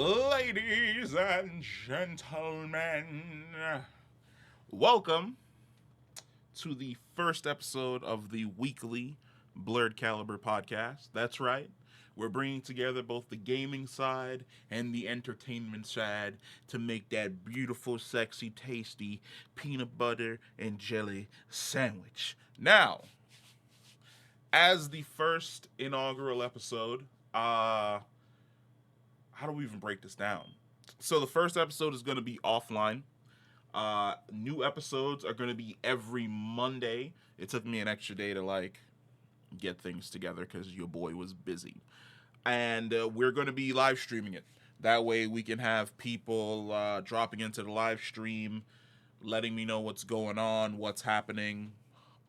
Ladies and gentlemen, welcome to the first episode of the weekly Blerdcalibur podcast. That's right. We're bringing together both the gaming side and the entertainment side to make that beautiful, sexy, tasty peanut butter and jelly sandwich. Now, as the first inaugural episode, how do we even break this down? So the first episode is going to be offline. New episodes are going to be every Monday. It took me an extra day to get things together because your boy was busy, and we're going to be live streaming it. That way we can have people dropping into the live stream, letting me know what's going on, what's happening,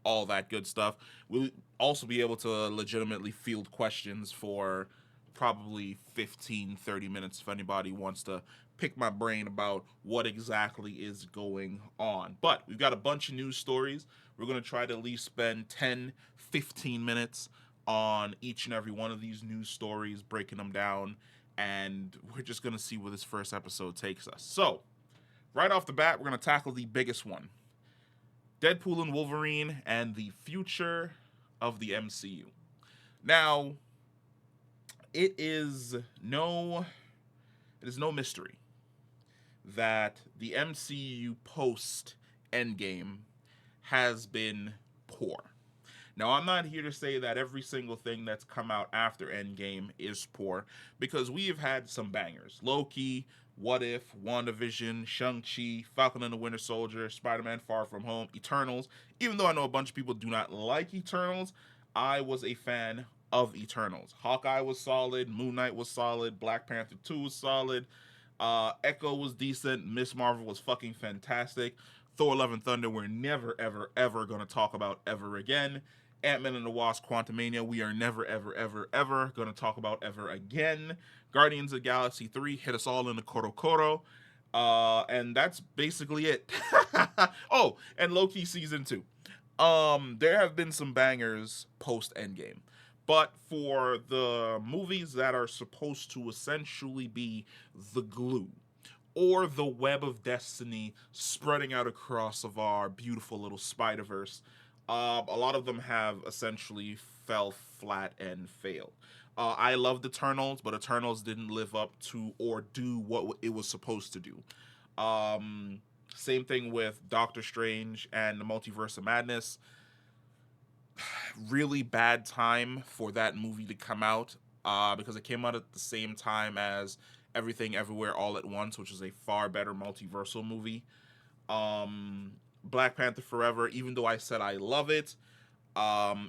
all that good stuff. We'll also be able to legitimately field questions for probably 15, 30 minutes if anybody wants to pick my brain about what exactly is going on. But we've got a bunch of news stories. We're going to try to at least spend 10, 15 minutes on each and every one of these news stories, breaking them down, and we're just going to see where this first episode takes us. So, right off the bat, we're going to tackle the biggest one. Deadpool and Wolverine and the future of the MCU. Now, it is no mystery that the MCU post Endgame has been poor. Now, I'm not here to say that every single thing that's come out after Endgame is poor, because we have had some bangers. Loki, What If, WandaVision, Shang-Chi, Falcon and the Winter Soldier, Spider-Man Far From Home, Eternals. Even though I know a bunch of people do not like Eternals, I was a fan of Eternals. Hawkeye was solid, Moon Knight was solid, Black Panther 2 was solid, Echo was decent, Miss Marvel was fucking fantastic, Thor Love and Thunder we're never, ever, ever going to talk about ever again. Ant-Man and the Wasp Quantumania we are never, ever, ever, ever going to talk about ever again. Guardians of the Galaxy 3 hit us all in the Koro Koro. And that's basically it. Oh, and Loki Season 2. There have been some bangers post Endgame. But for the movies that are supposed to essentially be the glue or the web of destiny spreading out across of our beautiful little Spider-Verse, a lot of them have essentially fell flat and failed. I loved Eternals, but Eternals didn't live up to or do what it was supposed to do. Same thing with Doctor Strange and the Multiverse of Madness. Really bad time for that movie to come out, because it came out at the same time as Everything Everywhere All at Once, which is a far better multiversal movie. Black Panther Forever, even though I said I love it,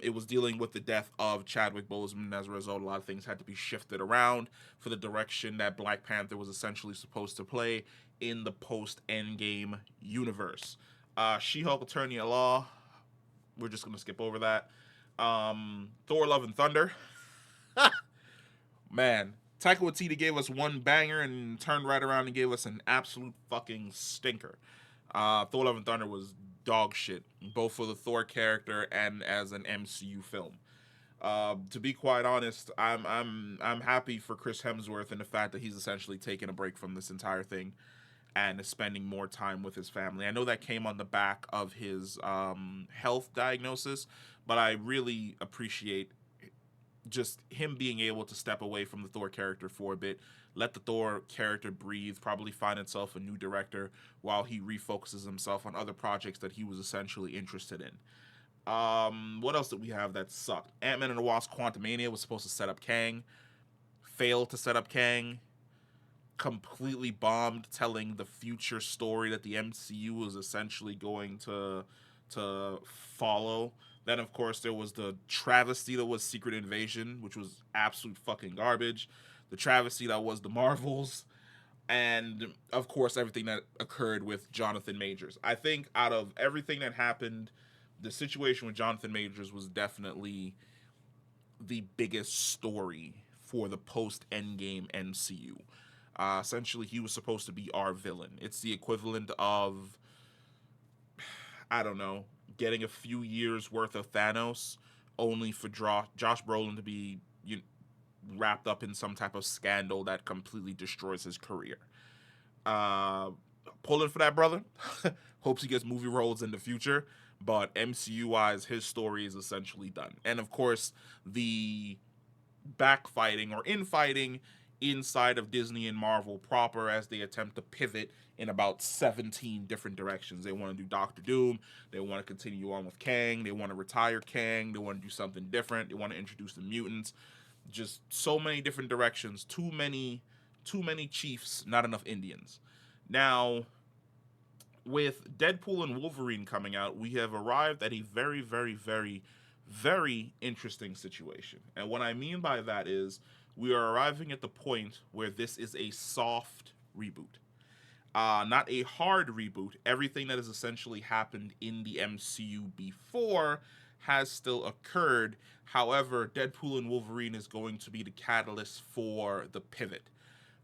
it was dealing with the death of Chadwick Boseman. As a result, a lot of things had to be shifted around for the direction that Black Panther was essentially supposed to play in the post-Endgame universe. She-Hulk Attorney at Law, we're just going to skip over that. Thor Love and Thunder. Man, Taika Waititi gave us one banger and turned right around and gave us an absolute fucking stinker. Thor Love and Thunder was dog shit, both for the Thor character and as an MCU film. To be quite honest, I'm happy for Chris Hemsworth and the fact that he's essentially taken a break from this entire thing and is spending more time with his family. I know that came on the back of his health diagnosis, but I really appreciate just him being able to step away from the Thor character for a bit, let the Thor character breathe, probably find himself a new director while he refocuses himself on other projects that he was essentially interested in. What else did we have that sucked? Ant-Man and the Wasp Quantumania was supposed to set up Kang, failed to set up Kang, completely bombed, telling the future story that the MCU was essentially going to follow. Then, of course, there was the travesty that was Secret Invasion, which was absolute fucking garbage. The travesty that was the Marvels. And, of course, everything that occurred with Johnathan Majors. I think out of everything that happened, the situation with Johnathan Majors was definitely the biggest story for the post-Endgame MCU. Essentially, he was supposed to be our villain. It's the equivalent of, I don't know, getting a few years worth of Thanos, only for Josh Brolin to be wrapped up in some type of scandal that completely destroys his career. Uh, Pulling for that brother. Hopes he gets movie roles in the future. But MCU wise, his story is essentially done. And of course, the backfighting or infighting inside of Disney and Marvel proper as they attempt to pivot in about 17 different directions. They want to do Doctor Doom. They want to continue on with Kang. They want to retire Kang. They want to do something different. They want to introduce the mutants. Just so many different directions. Too many chiefs, not enough Indians. Now, with Deadpool and Wolverine coming out, we have arrived at a very, very, very, very interesting situation. And what I mean by that is we are arriving at the point where this is a soft reboot. Not a hard reboot. Everything that has essentially happened in the MCU before has still occurred. However, Deadpool and Wolverine is going to be the catalyst for the pivot.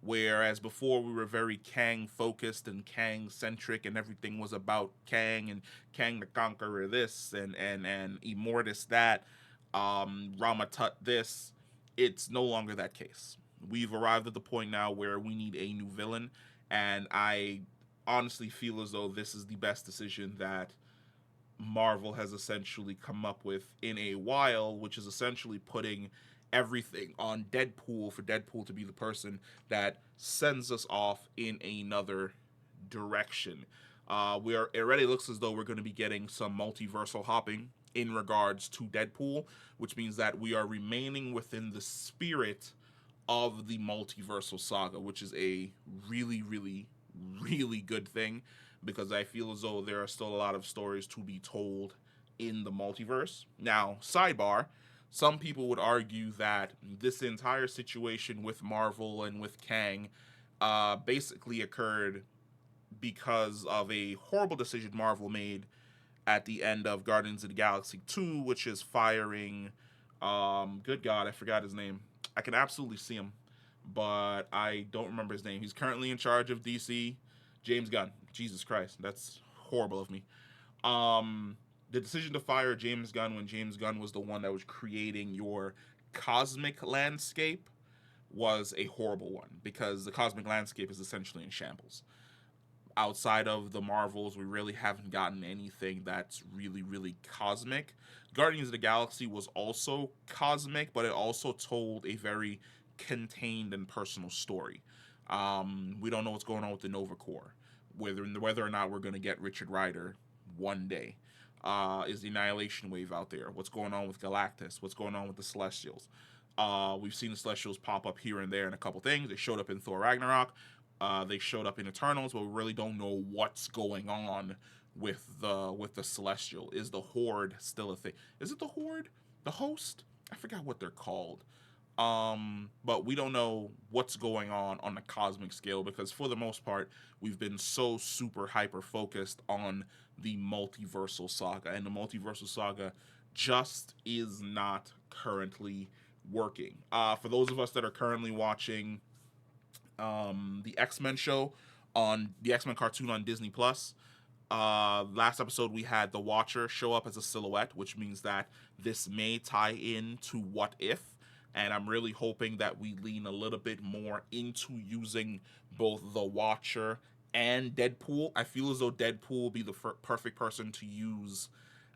Whereas before we were very Kang focused and Kang centric, and everything was about Kang and Kang the Conqueror this and Immortus that, Ramatut this. It's no longer that case. We've arrived at the point now where we need a new villain, and I honestly feel as though this is the best decision that Marvel has essentially come up with in a while, which is essentially putting everything on Deadpool for Deadpool to be the person that sends us off in another direction. It already looks as though we're going to be getting some multiversal hopping in regards to Deadpool, which means that we are remaining within the spirit of the multiversal saga, which is a really, really, really good thing because I feel as though there are still a lot of stories to be told in the multiverse. Now, sidebar, some people would argue that this entire situation with Marvel and with Kang basically occurred because of a horrible decision Marvel made at the end of Guardians of the Galaxy 2, which is firing, good God, I forgot his name. I can absolutely see him, but I don't remember his name. He's currently in charge of DC, James Gunn. Jesus Christ, that's horrible of me. The decision to fire James Gunn when James Gunn was the one that was creating your cosmic landscape was a horrible one because the cosmic landscape is essentially in shambles. Outside of the Marvels, we really haven't gotten anything that's really, really cosmic. Guardians of the Galaxy was also cosmic, but it also told a very contained and personal story. We don't know what's going on with the Nova Corps, whether or not we're going to get Richard Rider one day. Is the Annihilation Wave out there? What's going on with Galactus? What's going on with the Celestials? We've seen the Celestials pop up here and there in a couple things. They showed up in Thor Ragnarok. They showed up in Eternals, but we really don't know what's going on with the Celestial. Is the Horde still a thing? Is it the Horde? The Host? I forgot what they're called. But we don't know what's going on the cosmic scale because for the most part, we've been so super hyper focused on the multiversal saga, and the multiversal saga just is not currently working. For those of us that are currently watching the X-Men show on the X-Men cartoon on Disney Plus, last episode we had the Watcher show up as a silhouette, which means that this may tie in to What If. And I'm really hoping that we lean a little bit more into using both the Watcher and Deadpool. I feel as though Deadpool will be the perfect person to use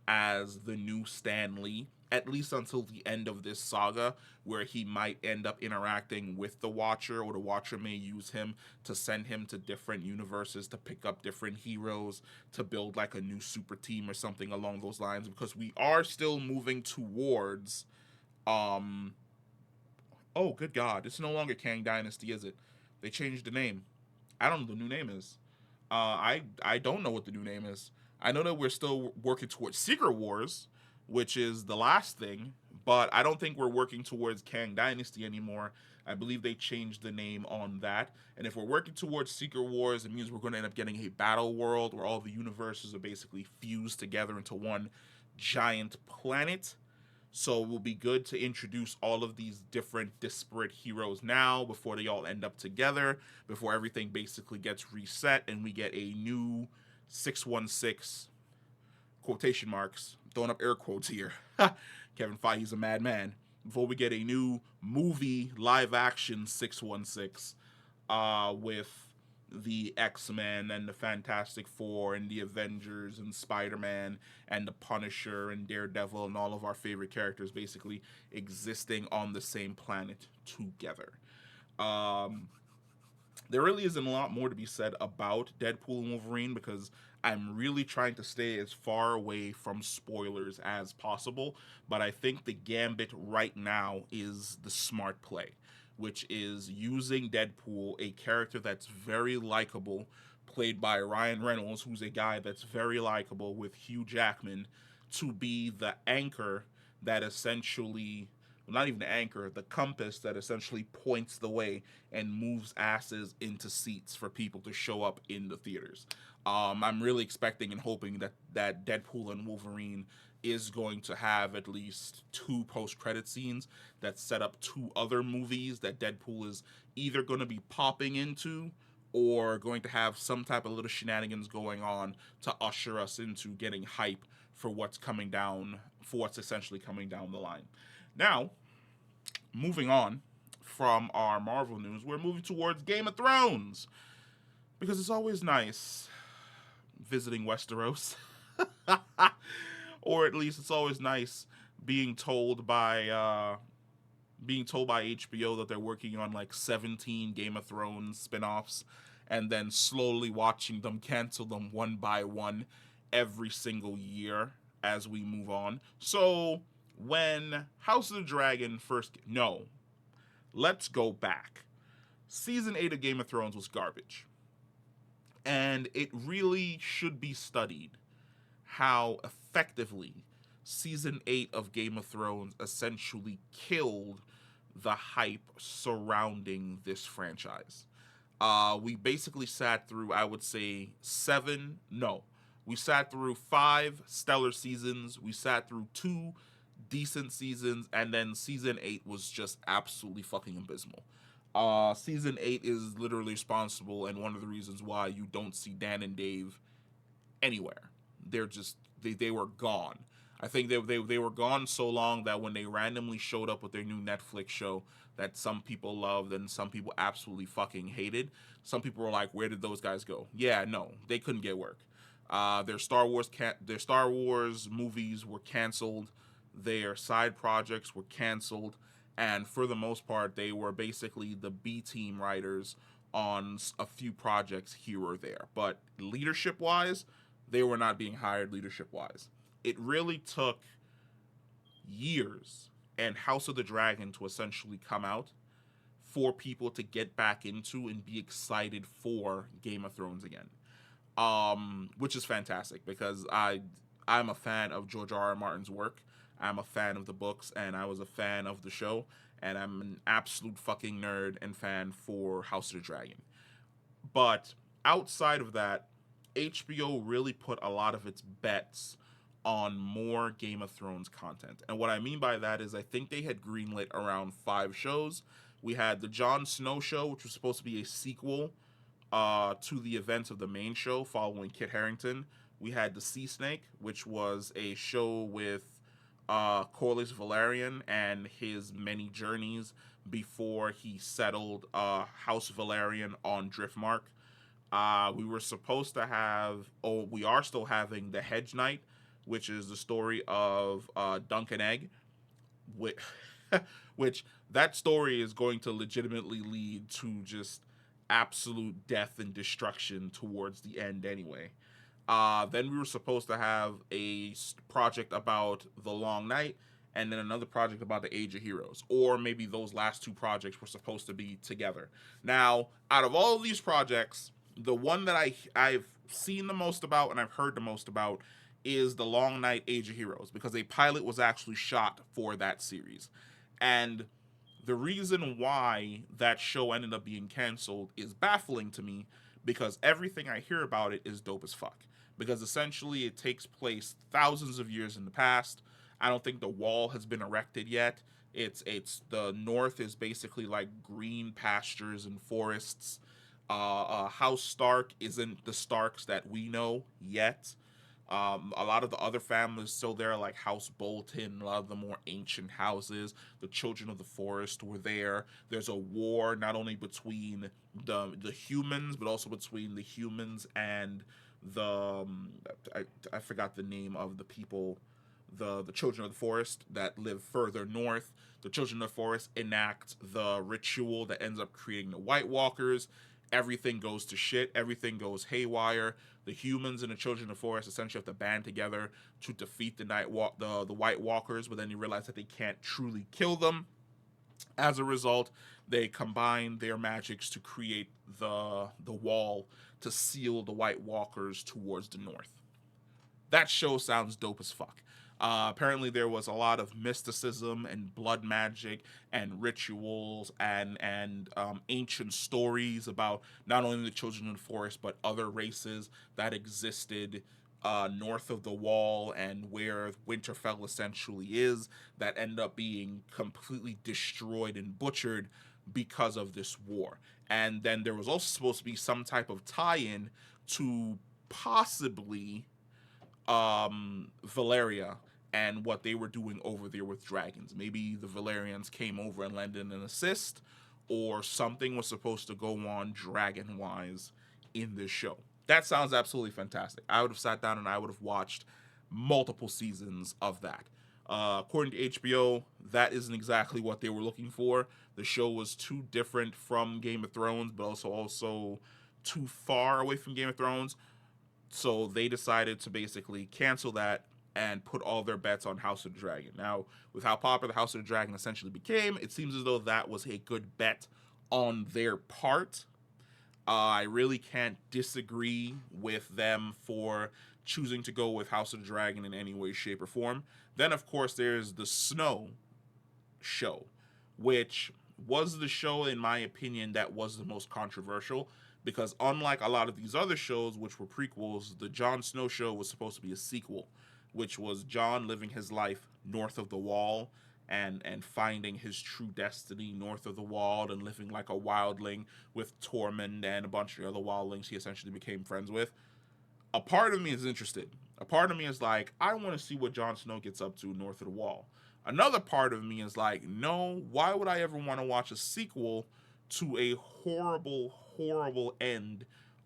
as the new Stan Lee, at least until the end of this saga, where he might end up interacting with the Watcher, or the Watcher may use him to send him to different universes to pick up different heroes to build like a new super team or something along those lines, because we are still moving towards oh, good God. It's no longer Kang Dynasty, is it? They changed the name. I don't know what the new name is. I don't know what the new name is. I know that we're still working towards Secret Wars, which is the last thing, but I don't think we're working towards Kang Dynasty anymore. I believe they changed the name on that. And if we're working towards Secret Wars, it means we're going to end up getting a battle world where all the universes are basically fused together into one giant planet. So it will be good to introduce all of these different disparate heroes now before they all end up together, before everything basically gets reset and we get a new 616, quotation marks, throwing up air quotes here. Kevin Feige's a madman. before we get a new movie live action 616 with the X-Men and the Fantastic Four and the Avengers and Spider-Man and the Punisher and Daredevil and all of our favorite characters basically existing on the same planet together. Um, there really isn't a lot more to be said about Deadpool and Wolverine because I'm really trying to stay as far away from spoilers as possible. But I think the gambit right now is the smart play, which is using Deadpool, a character that's very likable, played by Ryan Reynolds, who's a guy that's very likable, with Hugh Jackman, to be the anchor that essentially, well, not even the anchor, the compass that essentially points the way and moves asses into seats for people to show up in the theaters. I'm really expecting and hoping that Deadpool and Wolverine is going to have at least two post-credit scenes that set up two other movies that Deadpool is either going to be popping into or going to have some type of little shenanigans going on to usher us into getting hype for what's coming down, for what's essentially coming down the line. Now, moving on from our Marvel news, we're moving towards Game of Thrones because it's always nice visiting Westeros, or at least it's always nice being told by HBO that they're working on like 17 Game of Thrones spin-offs and then slowly watching them cancel them one by one every single year as we move on. So when House of the Dragon first, no, let's go back. Season 8 of Game of Thrones was garbage. And it really should be studied how effectively season 8 of Game of Thrones essentially killed the hype surrounding this franchise. We basically sat through, I would say, we sat through 5 stellar seasons, we sat through 2 decent seasons, and then season 8 was just absolutely fucking abysmal. Season 8 is literally responsible and one of the reasons why you don't see Dan and Dave anywhere. They're just they were gone. I think they were gone so long that when they randomly showed up with their new Netflix show that some people loved and some people absolutely fucking hated, some people were like, "Where did those guys go?" Yeah, no, they couldn't get work. Their Star Wars movies were canceled. Their side projects were canceled, and for the most part, they were basically the B team writers on a few projects here or there. But leadership wise, they were not being hired leadership wise. It really took years and House of the Dragon to essentially come out for people to get back into and be excited for Game of Thrones again. Which is fantastic because I'm a fan of George R. R. Martin's work. I'm a fan of the books and I was a fan of the show, and I'm an absolute fucking nerd and fan for House of the Dragon. But outside of that, HBO really put a lot of its bets on more Game of Thrones content. And what I mean by that is I think they had greenlit around 5 shows. We had the Jon Snow show, which was supposed to be a sequel to the events of the main show following Kit Harington. We had the Sea Snake, which was a show with Corlys Velaryon and his many journeys before he settled House Velaryon on Driftmark. We were supposed to have, we are still having the Hedge Knight, which is the story of Dunk and Egg, which, which that story is going to legitimately lead to just absolute death and destruction towards the end anyway. Then we were supposed to have a project about the Long Night, and then another project about the Age of Heroes. Or maybe those last 2 projects were supposed to be together. Now, out of all of these projects, the one that I've seen the most about and I've heard the most about is the Long Night Age of Heroes, because a pilot was actually shot for that series. And the reason why that show ended up being canceled is baffling to me, because everything I hear about it is dope as fuck. Because essentially it takes place thousands of years in the past. I don't think the wall has been erected yet. It's the north is basically like green pastures and forests. House Stark isn't the Starks that we know yet. A lot of the other families still there, like House Bolton, a lot of the more ancient houses. The Children of the Forest were there. There's a war not only between the humans, but also between the humans and the I forgot the name of the people, the Children of the Forest that live further north. The Children of the Forest enact the ritual that ends up creating the White Walkers. Everything goes to shit. Everything goes haywire. The humans and the Children of the Forest essentially have to band together to defeat the White Walkers, but then you realize that they can't truly kill them. As a result, they combine their magics to create the wall to seal the White Walkers towards the north. That show sounds dope as fuck. Apparently, there was a lot of mysticism and blood magic and rituals and ancient stories about not only the Children of the Forest but other races that existed north of the wall and where Winterfell essentially is, that end up being completely destroyed and butchered because of this war. And then there was also supposed to be some type of tie-in to possibly Valeria and what they were doing over there with dragons. Maybe the Valerians came over and lended an assist, or something was supposed to go on dragon wise in this show. That sounds absolutely fantastic. I would have sat down and I would have watched multiple seasons of that. According to HBO, that isn't exactly what they were looking for. The show was too different from Game of Thrones, but also too far away from Game of Thrones. So they decided to basically cancel that and put all their bets on House of the Dragon. Now, with how popular the House of the Dragon essentially became, it seems as though that was a good bet on their part. I really can't disagree with them for choosing to go with House of the Dragon in any way, shape, or form. Then, of course, there's the Snow show, which was the show, in my opinion, that was the most controversial. Because unlike a lot of these other shows, which were prequels, the Jon Snow show was supposed to be a sequel, which was Jon living his life north of the Wall and finding his true destiny north of the Wall and living like a wildling with Tormund and a bunch of other wildlings he essentially became friends with. A part of me is interested. A part of me is like, I want to see what Jon Snow gets up to north of the Wall. Another part of me is like, no, why would I ever want to watch a sequel to a horrible, horrible end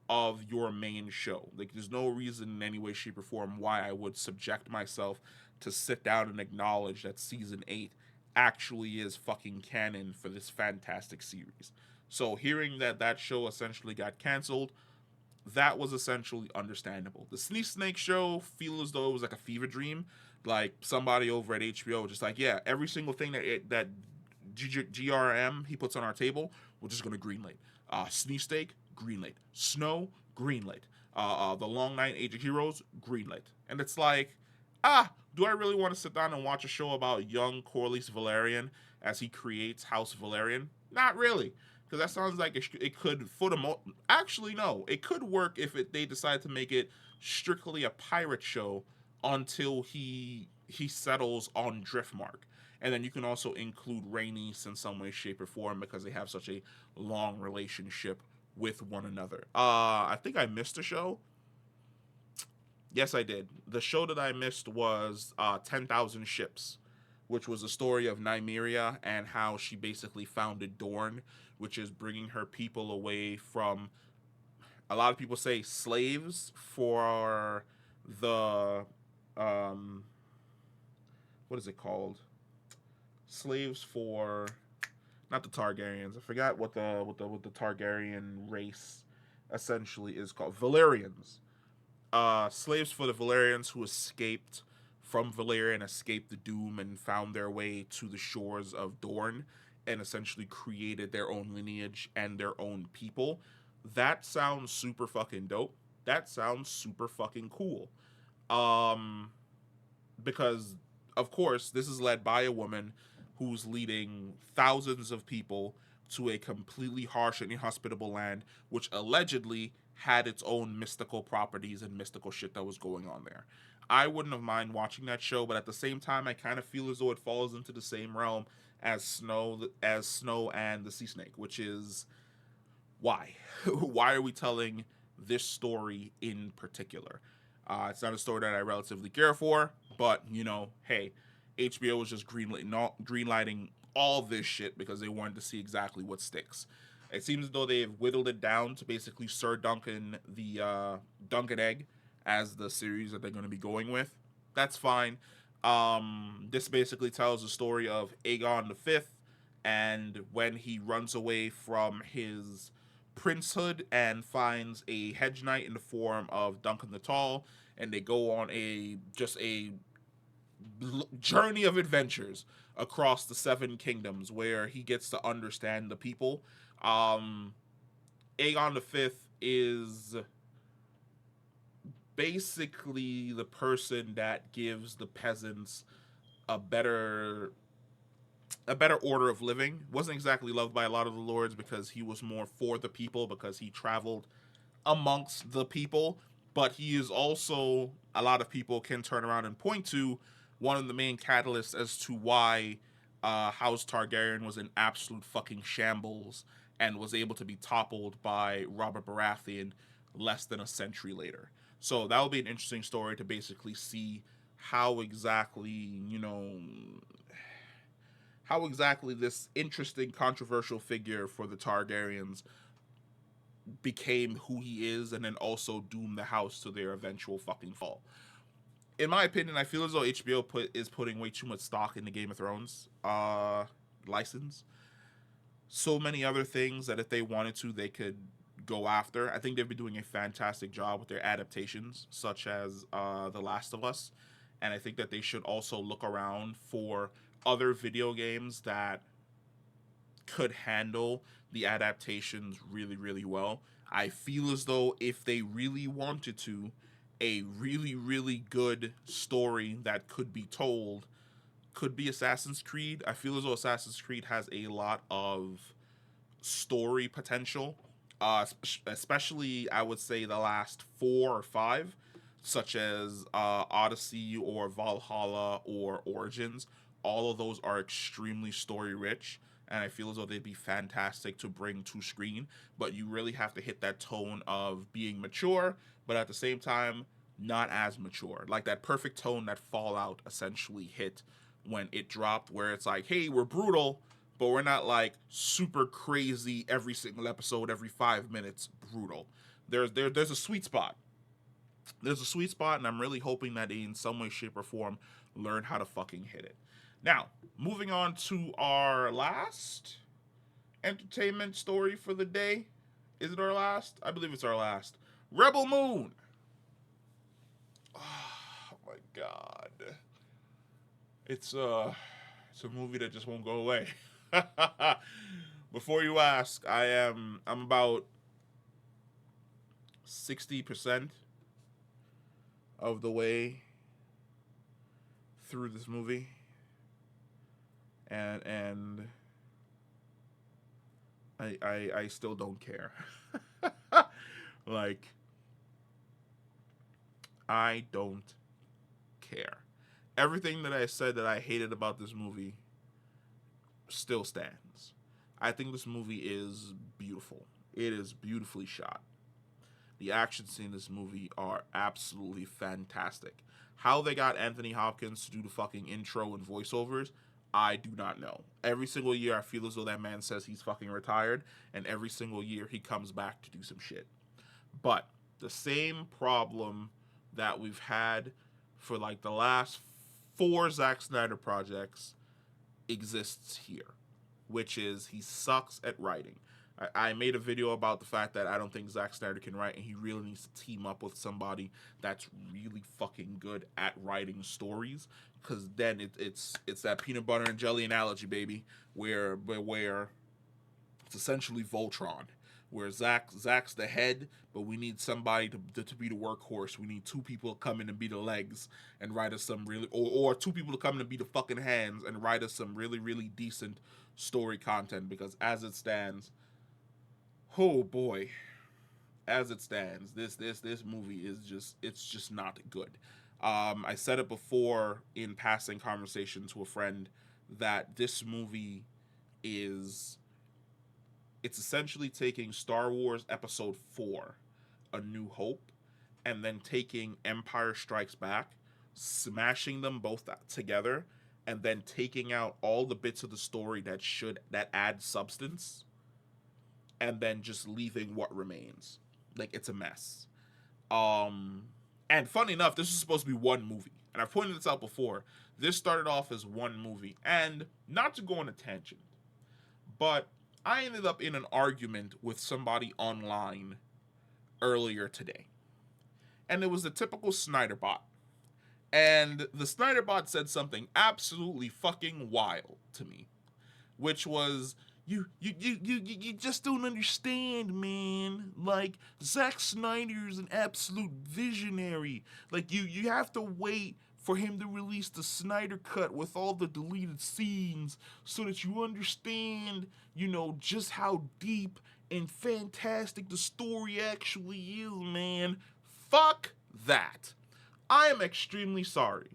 of your main show? Like, there's no reason in any way, shape, or form why I would subject myself to sit down and acknowledge that season 8 actually is fucking canon for this fantastic series. So hearing that that show essentially got canceled, that was essentially understandable. The Sneak Snake show feel as though it was like a fever dream. Like somebody over at HBO just like, yeah, every single thing that GRM he puts on our table, we're just gonna greenlight. Sneak Snake, greenlight. Snow, greenlight. The Long Night, Age of Heroes, greenlight. And it's like, do I really want to sit down and watch a show about young Corlys Velaryon as he creates House Velaryon? Not really. Because that sounds like it could, actually, no. It could work if they decide to make it strictly a pirate show until he settles on Driftmark. And then you can also include Rhaenys in some way, shape, or form because they have such a long relationship with one another. I think I missed a show. Yes, I did. The show that I missed was 10,000 Ships, which was the story of Nymeria and how she basically founded Dorne, which is bringing her people away from, a lot of people say, slaves for the, what is it called? Slaves for, not the Targaryens. I forgot what the Targaryen race essentially is called. Valyrians. Slaves for the Valyrians who escaped from Valyria and escaped the doom and found their way to the shores of Dorne and essentially created their own lineage and their own people. That sounds super fucking dope. That sounds super fucking cool. Because of course this is led by a woman who's leading thousands of people to a completely harsh and inhospitable land, which allegedly had its own mystical properties and mystical shit that was going on there. I wouldn't have mind watching that show, but at the same time, I kind of feel as though it falls into the same realm as Snow and the Sea Snake, which is why? Why are we telling this story in particular? It's not a story that I relatively care for, but hey, HBO was just greenlighting all this shit because they wanted to see exactly what sticks. It seems as though they've whittled it down to basically Sir Duncan, the Duncan Egg, as the series that they're going to be going with. That's fine. This basically tells the story of Aegon the Fifth, and when he runs away from his princehood and finds a hedge knight in the form of Duncan the Tall, and they go on a journey of adventures across the seven kingdoms where he gets to understand the people. Um, Aegon the Fifth is basically the person that gives the peasants a better order of living. Wasn't exactly loved by a lot of the lords because he was more for the people, because he traveled amongst the people, but he is also, a lot of people can turn around and point to, one of the main catalysts as to why House Targaryen was in absolute fucking shambles and was able to be toppled by Robert Baratheon less than a century later. So that will be an interesting story to basically see how exactly, how exactly this interesting controversial figure for the Targaryens became who he is, and then also doom the house to their eventual fucking fall. In my opinion, I feel as though HBO is putting way too much stock in the Game of Thrones license. So many other things that if they wanted to, they could go after. I think they've been doing a fantastic job with their adaptations, such as The Last of Us, and I think that they should also look around for other video games that could handle the adaptations really, really well. I feel as though if they really wanted to, a really, really good story that could be told could be Assassin's Creed. I feel as though Assassin's Creed has a lot of story potential, especially I would say the last 4 or 5, such as Odyssey or Valhalla or Origins. All of those are extremely story rich, and I feel as though they'd be fantastic to bring to screen. But you really have to hit that tone of being mature, but at the same time not as mature. Like that perfect tone that Fallout essentially hit when it dropped, where it's like, hey, we're brutal, but we're not like super crazy every single episode, every 5 minutes brutal. There's a sweet spot. There's a sweet spot, and I'm really hoping that they, in some way, shape, or form, learn how to fucking hit it. Now, moving on to our last entertainment story for the day. Is it our last? I believe it's our last. Rebel Moon. Oh my god. It's a movie that just won't go away. Before you ask, I'm about 60% of the way through this movie, and I still don't care. Like, I don't care. Everything that I said that I hated about this movie still stands. I think this movie is beautiful. It is beautifully shot. The action scenes in this movie are absolutely fantastic. How they got Anthony Hopkins to do the fucking intro and voiceovers, I do not know. Every single year I feel as though that man says he's fucking retired, and every single year he comes back to do some shit. But the same problem that we've had for like the last 4 Zack Snyder projects exists here, which is he sucks at writing. I made a video about the fact that I don't think Zack Snyder can write, and he really needs to team up with somebody that's really fucking good at writing stories, because then it's that peanut butter and jelly analogy, baby, where it's essentially Voltron, where Zach's the head, but we need somebody to be the workhorse. We need 2 people to come in and be the legs and write us some really, or 2 people to come in and be the fucking hands and write us some really, really decent story content, because as it stands, oh boy, as it stands, this movie is just not good. I said it before in passing conversation to a friend that this movie is, it's essentially taking Star Wars Episode 4, A New Hope, and then taking Empire Strikes Back, smashing them both together, and then taking out all the bits of the story that add substance, and then just leaving what remains. Like, it's a mess. And funny enough, this is supposed to be one movie. And I've pointed this out before. This started off as one movie. And not to go on a tangent, but I ended up in an argument with somebody online earlier today. And it was the typical Snyder bot. And the Snyder bot said something absolutely fucking wild to me, which was, you just don't understand, man. Like, Zack Snyder's an absolute visionary. Like, you have to wait for him to release the Snyder cut with all the deleted scenes so that you understand, just how deep and fantastic the story actually is, man. Fuck that. I am extremely sorry,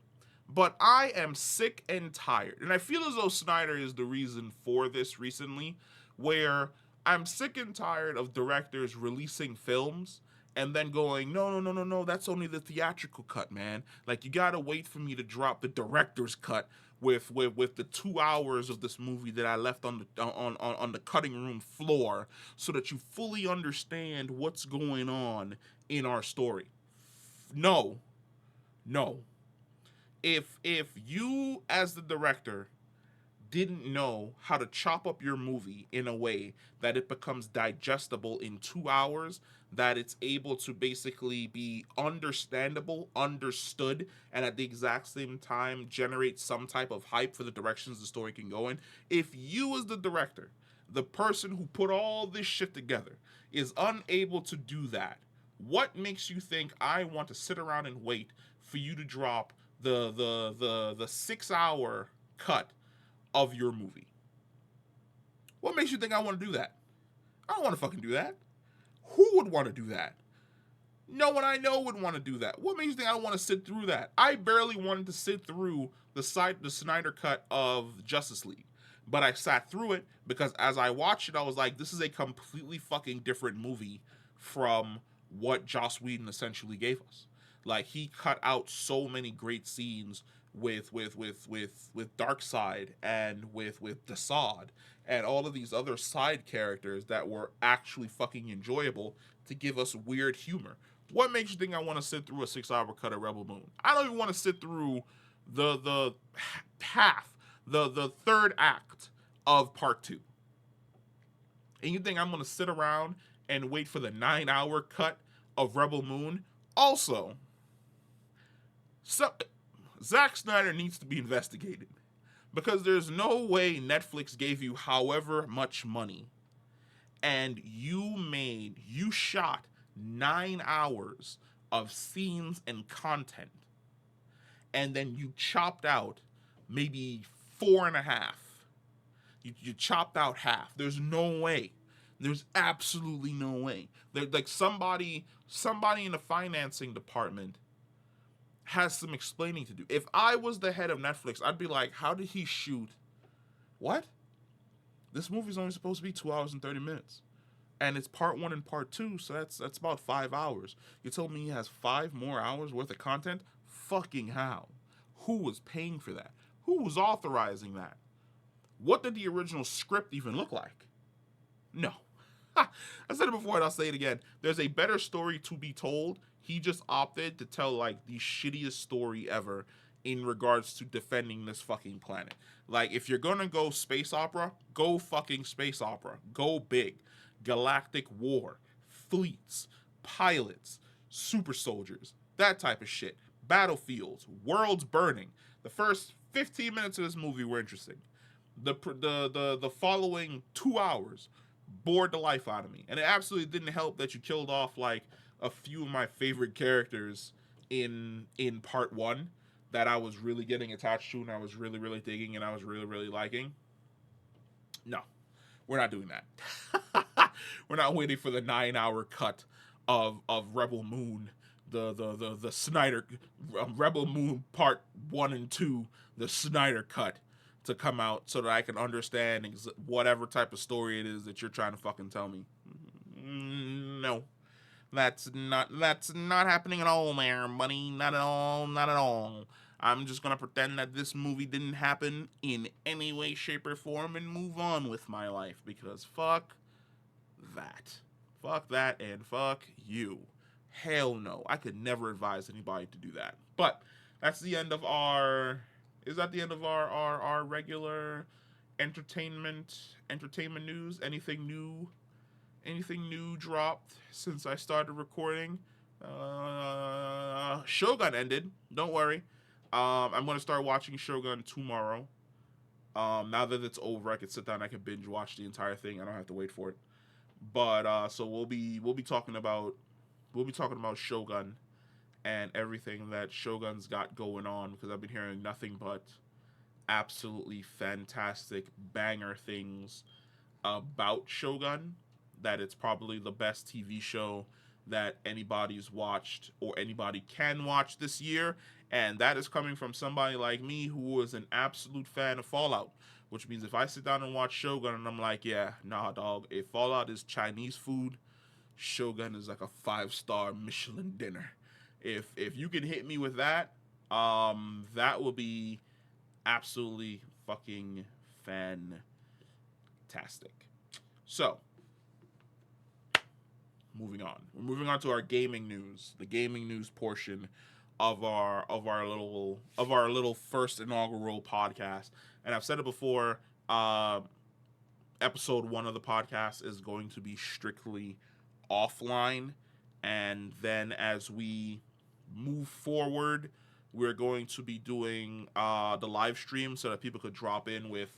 but I am sick and tired. And I feel as though Snyder is the reason for this recently, where I'm sick and tired of directors releasing films and then going, no, that's only the theatrical cut, man. Like, you gotta wait for me to drop the director's cut with the 2 hours of this movie that I left on the cutting room floor so that you fully understand what's going on in our story. No. If you as the director didn't know how to chop up your movie in a way that it becomes digestible in 2 hours, that it's able to basically be understandable, understood, and at the exact same time generate some type of hype for the directions the story can go in, if you as the director, the person who put all this shit together, is unable to do that, what makes you think I want to sit around and wait for you to drop the 6 hour cut of your movie? What makes you think I want to do that? I don't want to fucking do that. Who would want to do that? No one I know would want to do that. What makes you think I want to sit through that? I barely wanted to sit through the Snyder cut of Justice League, but I sat through it because as I watched it, I was like, this is a completely fucking different movie from what Joss Whedon essentially gave us. Like, he cut out so many great scenes with Darkseid and with Desaad and all of these other side characters that were actually fucking enjoyable to give us weird humor. What makes you think I want to sit through a 6 hour cut of Rebel Moon? I don't even want to sit through the third act of part 2. And you think I'm going to sit around and wait for the 9 hour cut of Rebel Moon? Also, Zack Snyder needs to be investigated, because there's no way Netflix gave you however much money and you shot 9 hours of scenes and content, and then you chopped out maybe 4.5. You chopped out half. There's no way. There's absolutely no way. Like, somebody in the financing department has some explaining to do. If I was the head of Netflix, I'd be like, how did he shoot? What? This movie's only supposed to be 2 hours and 30 minutes. And it's part 1 and part 2, so that's about 5 hours. You told me he has 5 more hours worth of content? Fucking how? Who was paying for that? Who was authorizing that? What did the original script even look like? No. I said it before and I'll say it again. There's a better story to be told. He just opted to tell like the shittiest story ever in regards to defending this fucking planet. Like, if you're gonna go space opera, go fucking space opera. Go big. Galactic war, fleets, pilots, super soldiers, that type of shit. Battlefields, worlds burning. The first 15 minutes of this movie were interesting. The following 2 hours bored the life out of me. And it absolutely didn't help that you killed off like a few of my favorite characters in part 1 that I was really getting attached to and I was really, really digging and I was really, really liking. No, we're not doing that. We're not waiting for the 9 hour cut of Rebel Moon, the Snyder Rebel Moon part 1 and 2, the Snyder cut, to come out so that I can understand whatever type of story it is that you're trying to fucking tell me. No. That's not happening at all, there, buddy. Not at all. Not at all. I'm just gonna pretend that this movie didn't happen in any way, shape, or form and move on with my life because fuck that. Fuck that and fuck you. Hell no. I could never advise anybody to do that. But that's the end of our is that the end of our regular entertainment news? Anything new dropped since I started recording? Shogun ended. Don't worry. I'm gonna start watching Shogun tomorrow. Now that it's over, I can sit down. I can binge watch the entire thing. I don't have to wait for it. But so we'll be talking about Shogun and everything that Shogun's got going on because I've been hearing nothing but absolutely fantastic banger things about Shogun. That it's probably the best TV show that anybody's watched or anybody can watch this year, and that is coming from somebody like me who is an absolute fan of Fallout. Which means if I sit down and watch Shogun and I'm like, yeah, nah, dog, if Fallout is Chinese food, Shogun is like a 5-star Michelin dinner. If you can hit me with that, that will be absolutely fucking fantastic. So, moving on. We're moving on to our gaming news, the gaming news portion of our little first inaugural podcast. And I've said it before. Episode 1 of the podcast is going to be strictly offline, and then as we move forward, we're going to be doing the live stream so that people could drop in with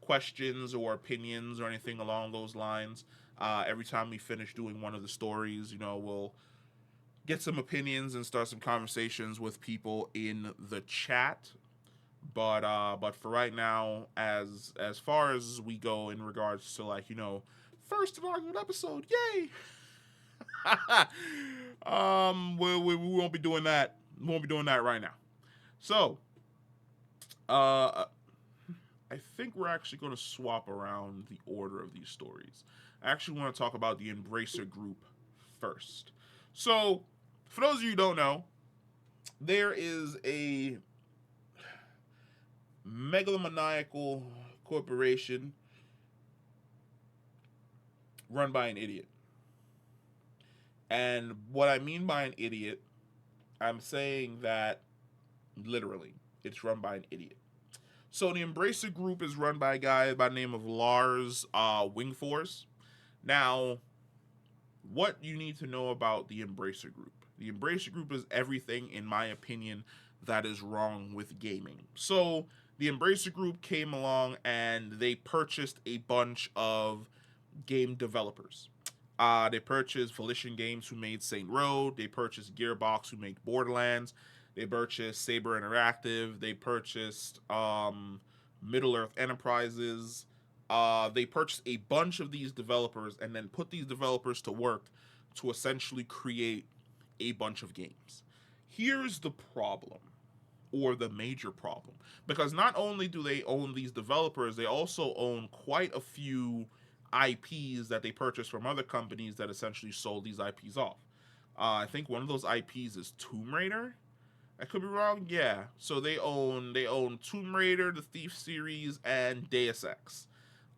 questions or opinions or anything along those lines. Every time we finish doing one of the stories, we'll get some opinions and start some conversations with people in the chat. But for right now, as far as we go in regards to first inaugural episode, yay! We won't be doing that. We won't be doing that right now. So, I think we're actually going to swap around the order of these stories. I actually want to talk about the Embracer Group first. So, for those of you who don't know, there is a megalomaniacal corporation run by an idiot. And what I mean by an idiot, I'm saying that literally, it's run by an idiot. So the Embracer Group is run by a guy by the name of Lars Wingforce. Now, what you need to know about the Embracer Group. The Embracer Group is everything, in my opinion, that is wrong with gaming. So the Embracer Group came along and they purchased a bunch of game developers. They purchased Volition Games, who made Saint Row. They purchased Gearbox, who made Borderlands. They purchased Saber Interactive. They purchased Middle Earth Enterprises. They purchased a bunch of these developers and then put these developers to work to essentially create a bunch of games. Here's the problem, or the major problem, because not only do they own these developers, they also own quite a few IPs that they purchased from other companies that essentially sold these IPs off. I think one of those IPs is Tomb Raider. I could be wrong. Yeah. So they own Tomb Raider, the Thief series, and Deus Ex.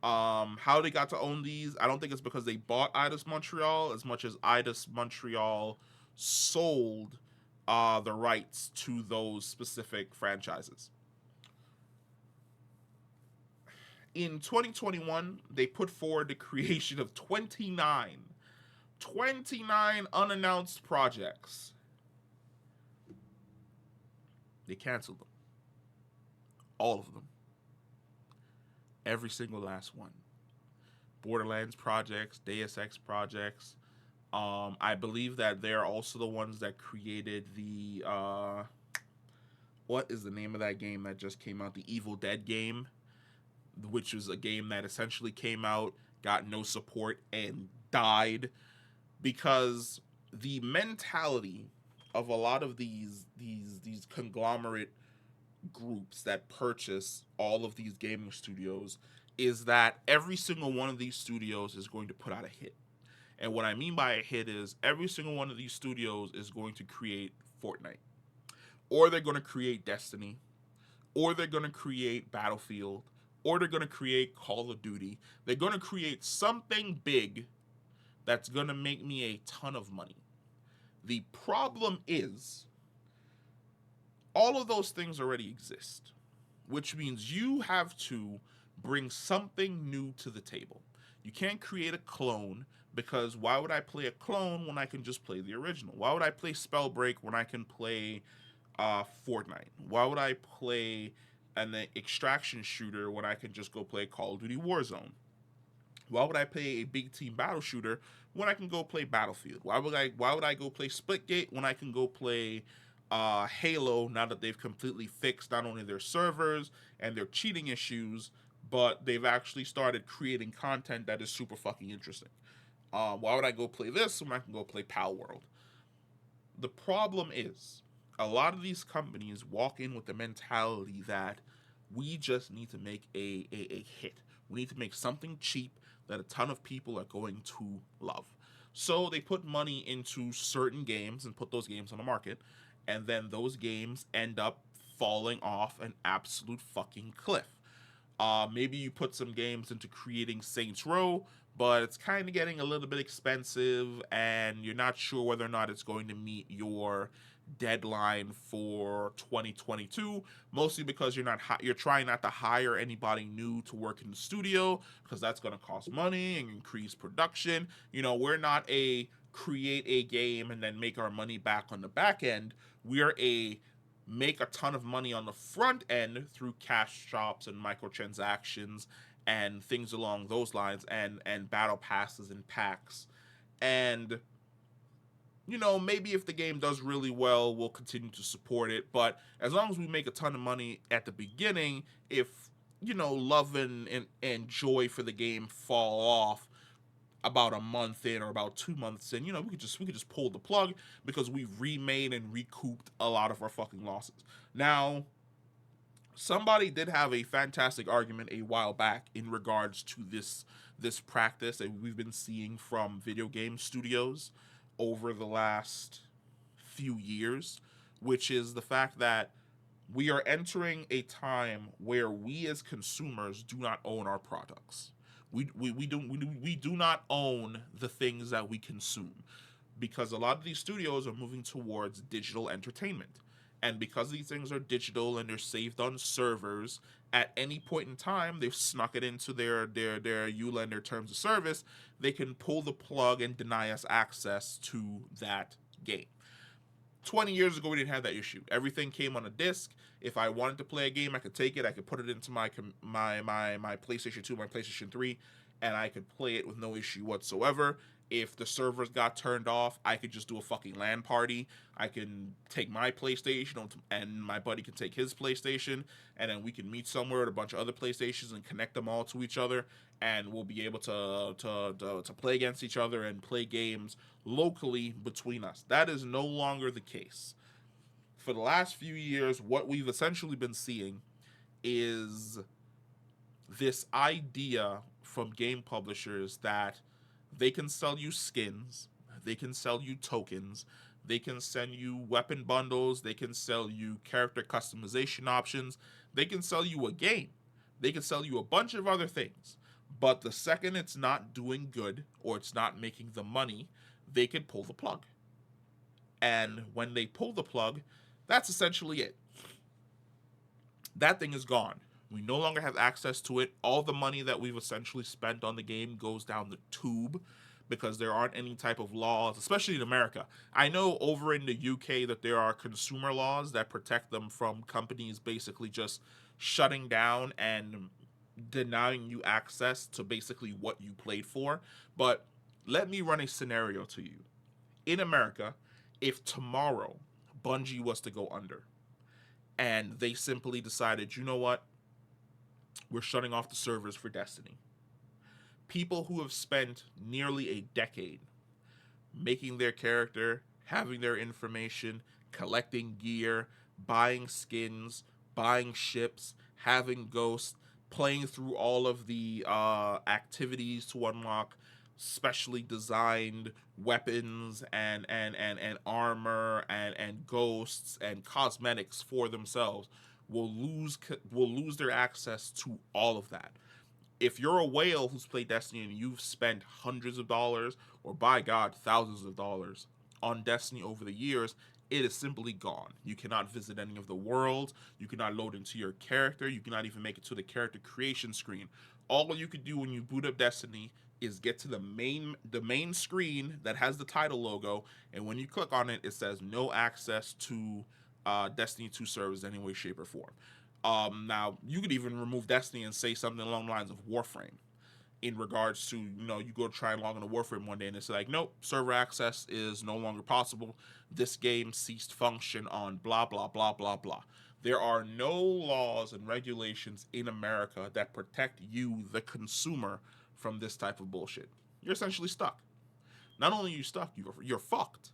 How they got to own these, I don't think it's because they bought Eidos Montreal as much as Eidos Montreal sold the rights to those specific franchises. In 2021, they put forward the creation of 29 unannounced projects. They canceled them. All of them. Every single last one. Borderlands projects, Deus Ex projects. I believe that they're also the ones that created the what is the name of that game that just came out? The Evil Dead game, which was a game that essentially came out, got no support, and died because the mentality of a lot of these conglomerate groups that purchase all of these gaming studios is that every single one of these studios is going to put out a hit. And what I mean by a hit is every single one of these studios is going to create Fortnite, or they're going to create Destiny, or they're going to create Battlefield, or they're going to create Call of Duty. They're going to create something big that's going to make me a ton of money. The problem is, all of those things already exist, which means you have to bring something new to the table. You can't create a clone, because why would I play a clone when I can just play the original? Why would I play Spellbreak when I can play Fortnite? Why would I play an extraction shooter when I can just go play Call of Duty Warzone? Why would I play a big team battle shooter when I can go play Battlefield? Why would I go play Splitgate when I can go play Halo, now that they've completely fixed not only their servers and their cheating issues, but they've actually started creating content that is super fucking interesting? Why would I go play this when I can go play Pal World? The problem is, a lot of these companies walk in with the mentality that we just need to make a hit. We need to make something cheap that a ton of people are going to love. So they put money into certain games and put those games on the market, and then those games end up falling off an absolute fucking cliff. Maybe you put some games into creating Saints Row, but it's kind of getting a little bit expensive, and you're not sure whether or not it's going to meet your deadline for 2022, mostly because you're trying not to hire anybody new to work in the studio, because that's going to cost money and increase production. We're not a create a game and then make our money back on the back end. We're a make a ton of money on the front end through cash shops and microtransactions and things along those lines, and battle passes and packs. And maybe if the game does really well, we'll continue to support it. But as long as we make a ton of money at the beginning, if love and joy for the game fall off about a month in or about 2 months in, we could just pull the plug, because we've remade and recouped a lot of our fucking losses. Now, somebody did have a fantastic argument a while back in regards to this practice that we've been seeing from video game studios over the last few years, which is the fact that we are entering a time where we as consumers do not own our products. We do not own the things that we consume, because a lot of these studios are moving towards digital entertainment. And because these things are digital and they're saved on servers, at any point in time, they've snuck it into their EULA and their terms of service, they can pull the plug and deny us access to that game. 20 years ago, we didn't have that issue. Everything came on a disc. If I wanted to play a game, I could take it. I could put it into my PlayStation 2, my PlayStation 3, and I could play it with no issue whatsoever. If the servers got turned off, I could just do a fucking LAN party. I can take my PlayStation and my buddy can take his PlayStation, and then we can meet somewhere at a bunch of other PlayStations and connect them all to each other, and we'll be able to play against each other and play games locally between us. That is no longer the case. For the last few years, what we've essentially been seeing is this idea from game publishers that they can sell you skins, they can sell you tokens, they can send you weapon bundles, they can sell you character customization options, they can sell you a game, they can sell you a bunch of other things. But the second it's not doing good or it's not making the money, they can pull the plug. And when they pull the plug, that's essentially it. That thing is gone. We no longer have access to it. All the money that we've essentially spent on the game goes down the tube, because there aren't any type of laws, especially in America. I know over in the UK that there are consumer laws that protect them from companies basically just shutting down and denying you access to basically what you played for. But let me run a scenario to you. In America, if tomorrow Bungie was to go under and they simply decided, you know what, we're shutting off the servers for Destiny. People who have spent nearly a decade making their character, having their information, collecting gear, buying skins, buying ships, having ghosts, playing through all of the activities to unlock specially designed weapons and armor and ghosts and cosmetics for themselves will lose their access to all of that. If you're a whale who's played Destiny and you've spent hundreds of dollars, or by God, thousands of dollars on Destiny over the years, it is simply gone. You cannot visit any of the worlds. You cannot load into your character. You cannot even make it to the character creation screen. All you could do when you boot up Destiny is get to the main screen that has the title logo, and when you click on it, it says no access to Destiny 2 servers in any way, shape, or form. Now you could even remove Destiny and say something along the lines of Warframe, in regards to, you go to try and log into Warframe one day and it's like, nope, server access is no longer possible. This game ceased function on blah blah blah blah blah. There are no laws and regulations in America that protect you, the consumer, from this type of bullshit. You're essentially stuck. Not only are you stuck, you're fucked,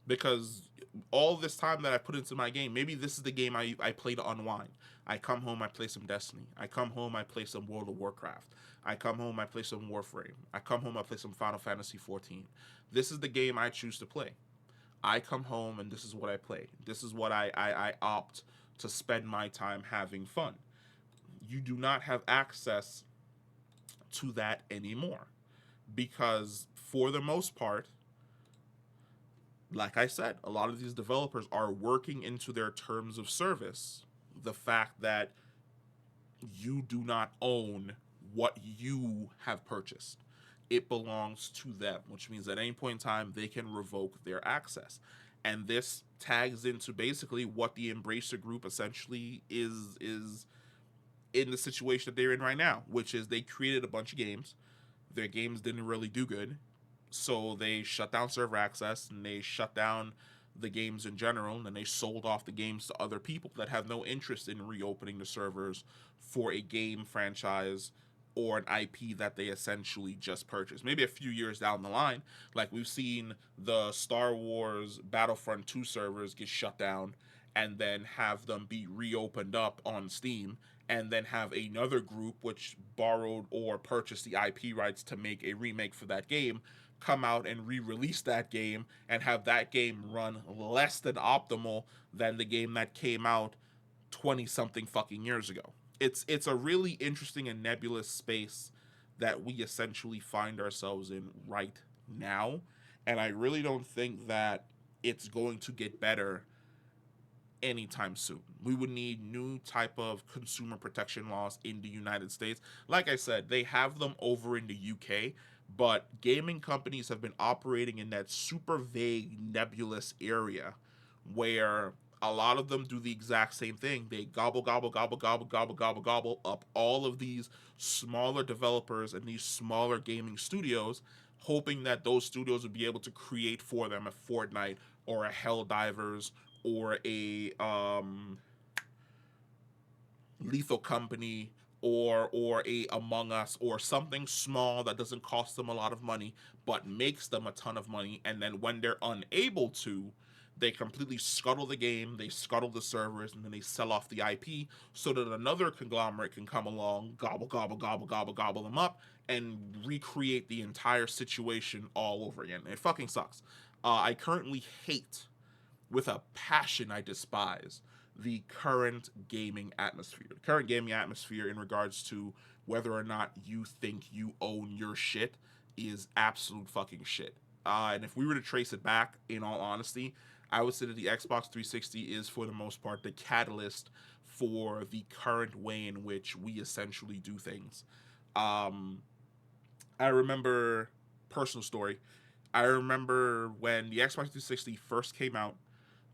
because all this time that I put into my game, maybe this is the game I play to unwind. I come home, I play some Destiny. I come home, I play some World of Warcraft. I come home, I play some Warframe. I come home, I play some Final Fantasy 14. This is the game I choose to play. I come home and this is what I play. This is what I opt to spend my time having fun. You do not have access to that anymore, because for the most part, like I said, a lot of these developers are working into their terms of service the fact that you do not own what you have purchased. It belongs to them, which means at any point in time they can revoke their access. And this tags into basically what the Embracer Group essentially is in the situation that they're in right now, which is they created a bunch of games. Their games didn't really do good, so they shut down server access and they shut down the games in general, and then they sold off the games to other people that have no interest in reopening the servers for a game franchise or an IP that they essentially just purchased. Maybe a few years down the line, like we've seen the Star Wars Battlefront 2 servers get shut down and then have them be reopened up on Steam, and then have another group which borrowed or purchased the IP rights to make a remake for that game come out and re-release that game and have that game run less than optimal than the game that came out 20 something fucking years ago. It's a really interesting and nebulous space that we essentially find ourselves in right now, and I really don't think that it's going to get better anytime soon. We would need new type of consumer protection laws in the United States. Like I said, they have them over in the UK, but gaming companies have been operating in that super vague, nebulous area where a lot of them do the exact same thing. They gobble, gobble, gobble, gobble, gobble, gobble, gobble up all of these smaller developers and these smaller gaming studios, hoping that those studios would be able to create for them a Fortnite or a Helldivers or a Lethal Company or a Among Us or something small that doesn't cost them a lot of money but makes them a ton of money. And then when they're unable to, they completely scuttle the game, they scuttle the servers, and then they sell off the IP so that another conglomerate can come along, gobble, gobble, gobble, gobble, gobble them up, and recreate the entire situation all over again. It fucking sucks. I currently hate, with a passion I despise, the current gaming atmosphere. The current gaming atmosphere in regards to whether or not you think you own your shit is absolute fucking shit. And if we were to trace it back, in all honesty, I would say that the Xbox 360 is, for the most part, the catalyst for the current way in which we essentially do things. Um, I remember, personal story, I remember when the Xbox 360 first came out,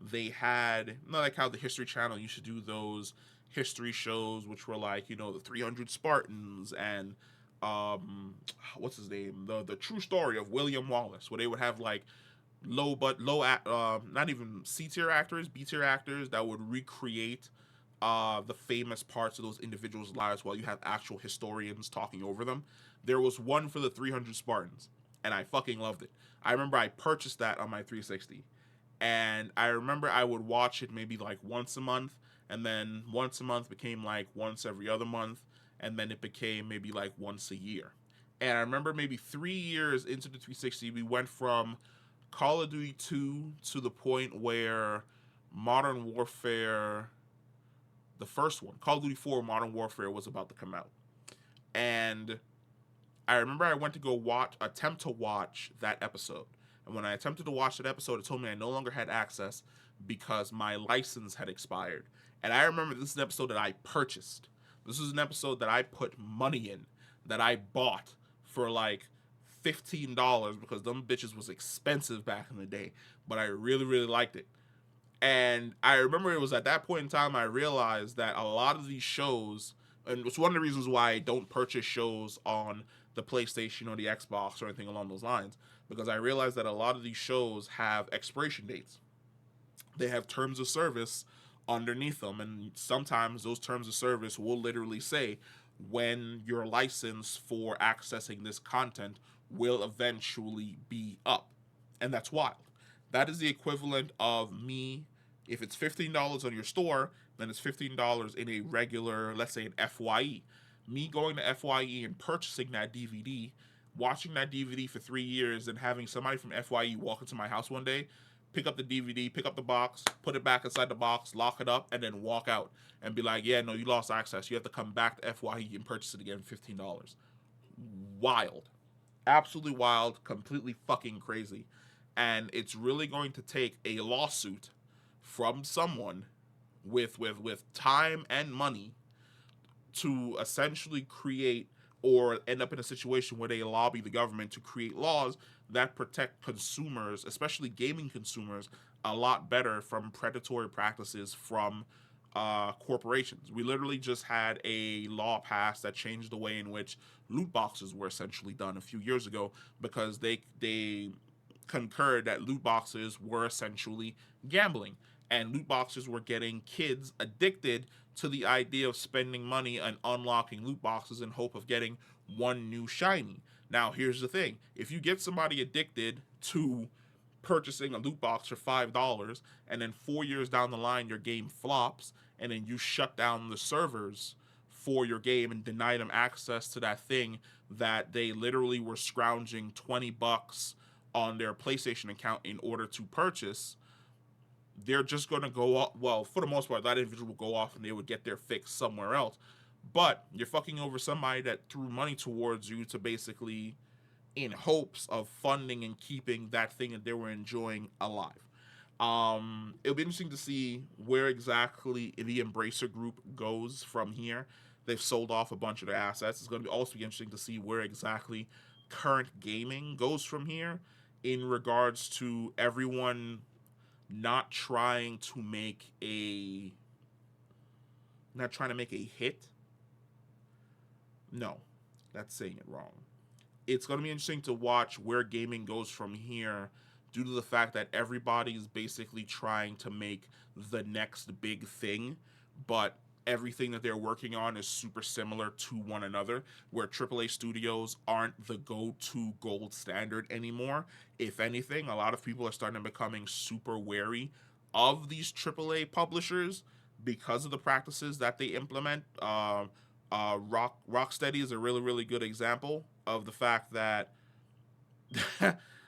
they had, not like how the History Channel used to do those history shows, which were like, the 300 Spartans and what's his name, the true story of William Wallace, where they would have like not even C tier actors, B tier actors that would recreate the famous parts of those individuals' lives while you have actual historians talking over them. There was one for the 300 Spartans, and I fucking loved it. I remember I purchased that on my 360, and I remember I would watch it maybe like once a month, and then once a month became like once every other month, and then it became maybe like once a year. And I remember maybe 3 years into the 360, we went from Call of Duty 2 to the point where Modern Warfare, the first one, Call of Duty 4 Modern Warfare was about to come out. And I remember I went to go attempt to watch that episode. And when I attempted to watch that episode, it told me I no longer had access because my license had expired. And I remember this is an episode that I purchased. This was an episode that I put money in, that I bought for like $15 because them bitches was expensive back in the day. But I really, really liked it. And I remember it was at that point in time I realized that a lot of these shows, and it's one of the reasons why I don't purchase shows on the PlayStation or the Xbox or anything along those lines, because I realized that a lot of these shows have expiration dates. They have terms of service underneath them, and sometimes those terms of service will literally say when your license for accessing this content will eventually be up. And that's wild. That is the equivalent of me, if it's $15 on your store, then it's $15 in a regular, let's say an FYE. Me going to FYE and purchasing that DVD, watching that DVD for 3 years, and having somebody from FYE walk into my house one day, pick up the DVD, pick up the box, put it back inside the box, lock it up, and then walk out and be like, yeah, no, you lost access. You have to come back to FYE and purchase it again for $15. Wild. Absolutely wild, completely fucking crazy. And it's really going to take a lawsuit from someone with time and money to essentially create or end up in a situation where they lobby the government to create laws that protect consumers, especially gaming consumers, a lot better from predatory practices from corporations. We literally just had a law passed that changed the way in which loot boxes were essentially done a few years ago, because they concurred that loot boxes were essentially gambling, and loot boxes were getting kids addicted to the idea of spending money and unlocking loot boxes in hope of getting one new shiny. Now, here's the thing. If you get somebody addicted to purchasing a loot box for $5, and then 4 years down the line your game flops, and then you shut down the servers for your game and deny them access to that thing that they literally were scrounging $20 on their PlayStation account in order to purchase, they're just going to go off. Well, for the most part, that individual will go off and they would get their fix somewhere else. But you're fucking over somebody that threw money towards you to basically, in hopes of funding and keeping that thing that they were enjoying alive. It'll be interesting to see where exactly the Embracer Group goes from here. They've sold off a bunch of their assets. It's going to also be interesting to see where exactly current gaming goes from here, in regards to everyone not trying to make a hit. No, that's saying it wrong. It's going to be interesting to watch where gaming goes from here, due to the fact that everybody's basically trying to make the next big thing, but everything that they're working on is super similar to one another, where AAA studios aren't the go-to gold standard anymore. If anything, a lot of people are starting to becoming super wary of these AAA publishers because of the practices that they implement. Rocksteady is a really, really good example of the fact that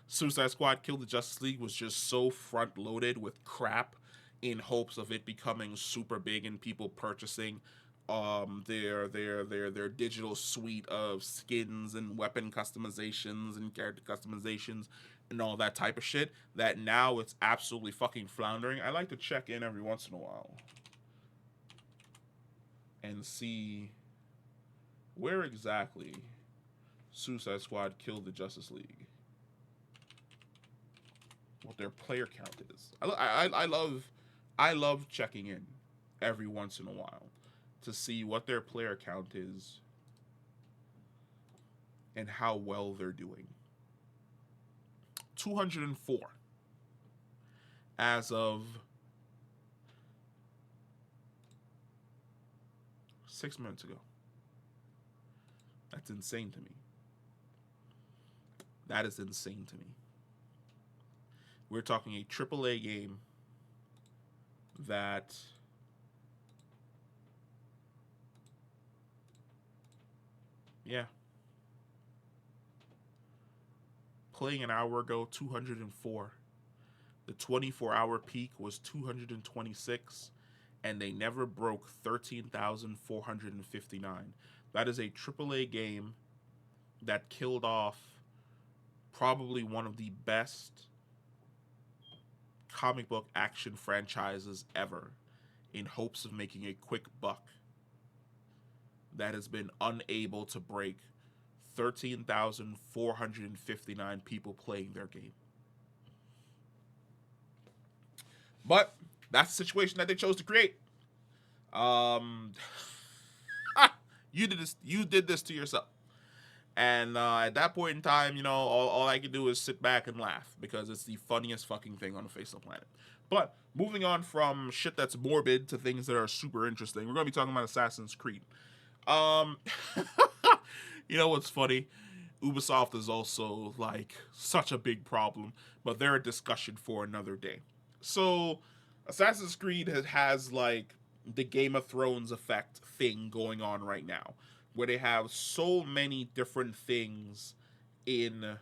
Suicide Squad Kill the Justice League was just so front-loaded with crap in hopes of it becoming super big and people purchasing their digital suite of skins and weapon customizations and character customizations and all that type of shit, that now it's absolutely fucking floundering. I like to check in every once in a while and see where exactly Suicide Squad Killed the Justice League, what their player count is. I love checking in every once in a while to see what their player count is and how well they're doing. 204 as of 6 minutes ago. That's insane to me. That is insane to me. We're talking a AAA game that yeah. Playing an hour ago, 204. The 24-hour peak was 226, and they never broke 13,459. That is a AAA game that killed off probably one of the best comic book action franchises ever in hopes of making a quick buck that has been unable to break 13,459 people playing their game. But that's the situation that they chose to create. You did this to yourself. And at that point in time, all I can do is sit back and laugh because it's the funniest fucking thing on the face of the planet. But moving on from shit that's morbid to things that are super interesting, we're going to be talking about Assassin's Creed. You know what's funny? Ubisoft is also like such a big problem, but they're a discussion for another day. So Assassin's Creed has like the Game of Thrones effect thing going on right now, where they have so many different things in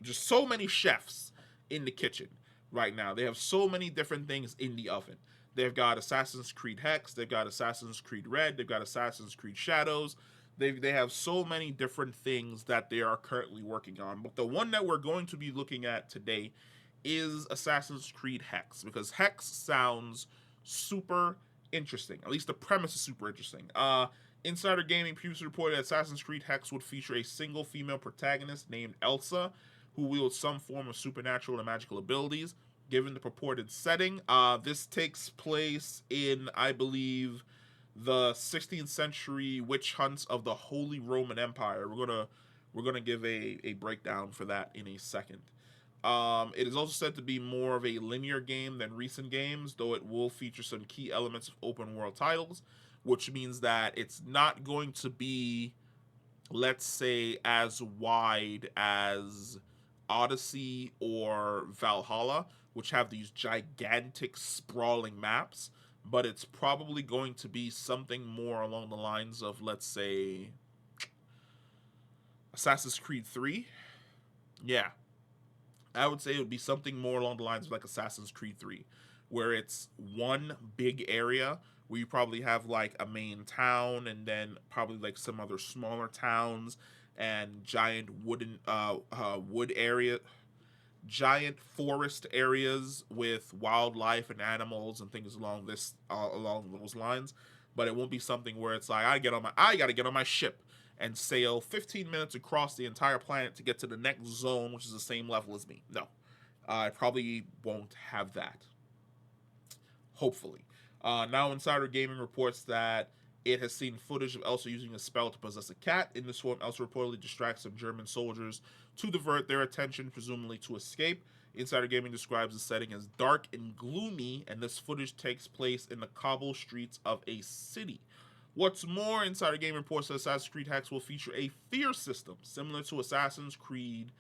just so many chefs in the kitchen right now. They have so many different things in the oven. They've got Assassin's Creed Hexe, they've got Assassin's Creed Red, they've got Assassin's Creed Shadows. They have so many different things that they are currently working on. But the one that we're going to be looking at today is Assassin's Creed Hexe, because Hexe sounds super interesting. At least the premise is super interesting. Insider Gaming previously reported that Assassin's Creed Hexe would feature a single female protagonist named Elsa, who wields some form of supernatural and magical abilities. Given the purported setting, this takes place in, I believe, the 16th century witch hunts of the Holy Roman Empire. We're gonna give a breakdown for that in a second. It is also said to be more of a linear game than recent games, though it will feature some key elements of open world titles, which means that it's not going to be, let's say, as wide as Odyssey or Valhalla, which have these gigantic sprawling maps, but it's probably going to be something more along the lines of, let's say, Assassin's Creed 3. Yeah, I would say it would be something more along the lines of like Assassin's Creed 3, where it's one big area where you probably have like a main town and then probably like some other smaller towns and giant giant forest areas with wildlife and animals and things along those lines. But it won't be something where it's like I gotta get on my ship and sail 15 minutes across the entire planet to get to the next zone, which is the same level as me. No, I probably won't have that. Hopefully. Now Insider Gaming reports that it has seen footage of Elsa using a spell to possess a cat. In this form, Elsa reportedly distracts some German soldiers to divert their attention, presumably to escape. Insider Gaming describes the setting as dark and gloomy, and this footage takes place in the cobble streets of a city. What's more, Insider Gaming reports that Assassin's Creed Hexe will feature a fear system similar to Assassin's Creed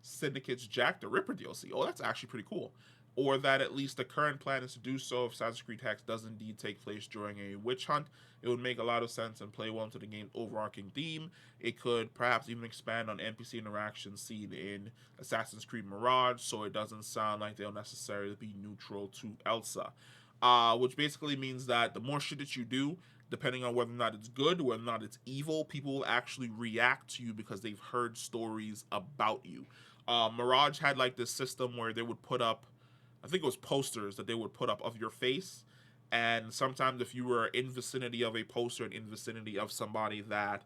Syndicate's Jack the Ripper DLC. Oh, that's actually pretty cool. Or that at least the current plan is to do so if Assassin's Creed Hexe does indeed take place during a witch hunt. It would make a lot of sense and play well into the game's overarching theme. It could perhaps even expand on NPC interactions seen in Assassin's Creed Mirage, so it doesn't sound like they'll necessarily be neutral to Elsa. Which basically means that the more shit that you do, depending on whether or not it's good, whether or not it's evil, people will actually react to you because they've heard stories about you. Mirage had like this system where they would put up, I think it was posters that they would put up of your face. And sometimes if you were in vicinity of a poster and in vicinity of somebody that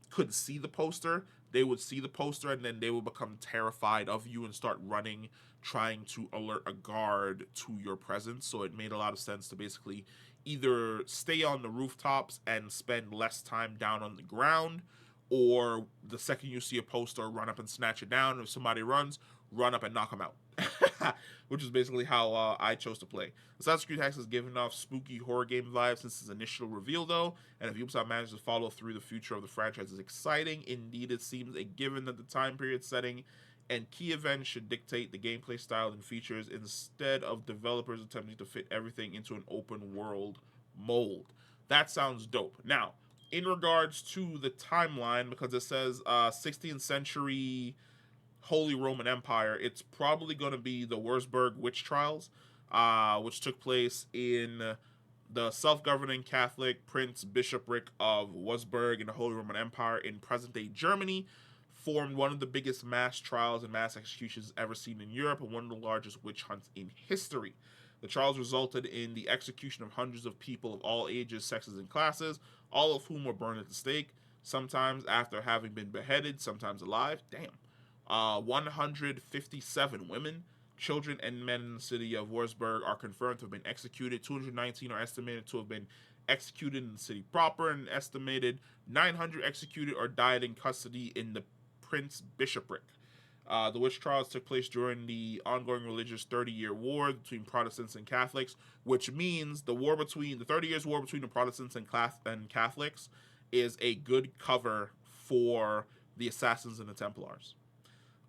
could see the poster, they would see the poster and then they would become terrified of you and start running, trying to alert a guard to your presence. So it made a lot of sense to basically either stay on the rooftops and spend less time down on the ground, or the second you see a poster, run up and snatch it down. If somebody runs, run up and knock them out. Which is basically how I chose to play. Assassin's Creed Hexe has given off spooky horror game vibes since its initial reveal, though, and if Ubisoft manages to follow through, the future of the franchise is exciting. Indeed, it seems a given that the time period setting and key events should dictate the gameplay style and features instead of developers attempting to fit everything into an open world mold. That sounds dope. Now, in regards to the timeline, because it says 16th century Holy Roman Empire, it's probably going to be the Wurzburg witch trials, which took place in the self-governing Catholic Prince Bishopric of Wurzburg in the Holy Roman Empire in present-day Germany, formed one of the biggest mass trials and mass executions ever seen in Europe and one of the largest witch hunts in history. The trials resulted in the execution of hundreds of people of all ages, sexes, and classes, all of whom were burned at the stake, sometimes after having been beheaded, sometimes alive. Damn. 157 women, children, and men in the city of Wurzburg are confirmed to have been executed. 219 are estimated to have been executed in the city proper, and an estimated 900 executed or died in custody in the Prince Bishopric. The witch trials took place during the ongoing religious 30-year war between Protestants and Catholics, which means the 30 years war between the Protestants and Catholics is a good cover for the Assassins and the Templars.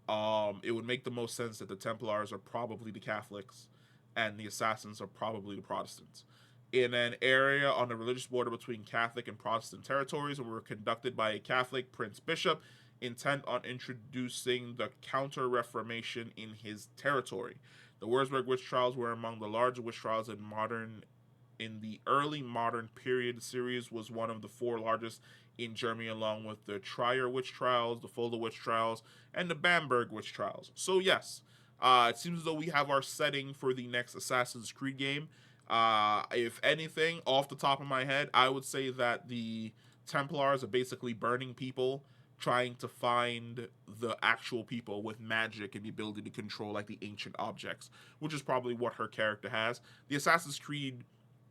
It would make the most sense that the Templars are probably the Catholics and the Assassins are probably the Protestants. In an area on the religious border between Catholic and Protestant territories, and were conducted by a Catholic Prince Bishop intent on introducing the Counter-Reformation in his territory. The Wurzburg witch trials were among the largest witch trials in the early modern period. The series was one of the 4 largest in Germany, along with the Trier witch trials, the Fulda witch trials, and the Bamberg witch trials. So yes, it seems as though we have our setting for the next Assassin's Creed game. If anything, off the top of my head, I would say that the Templars are basically burning people, trying to find the actual people with magic and the ability to control like the ancient objects, which is probably what her character has. The Assassin's Creed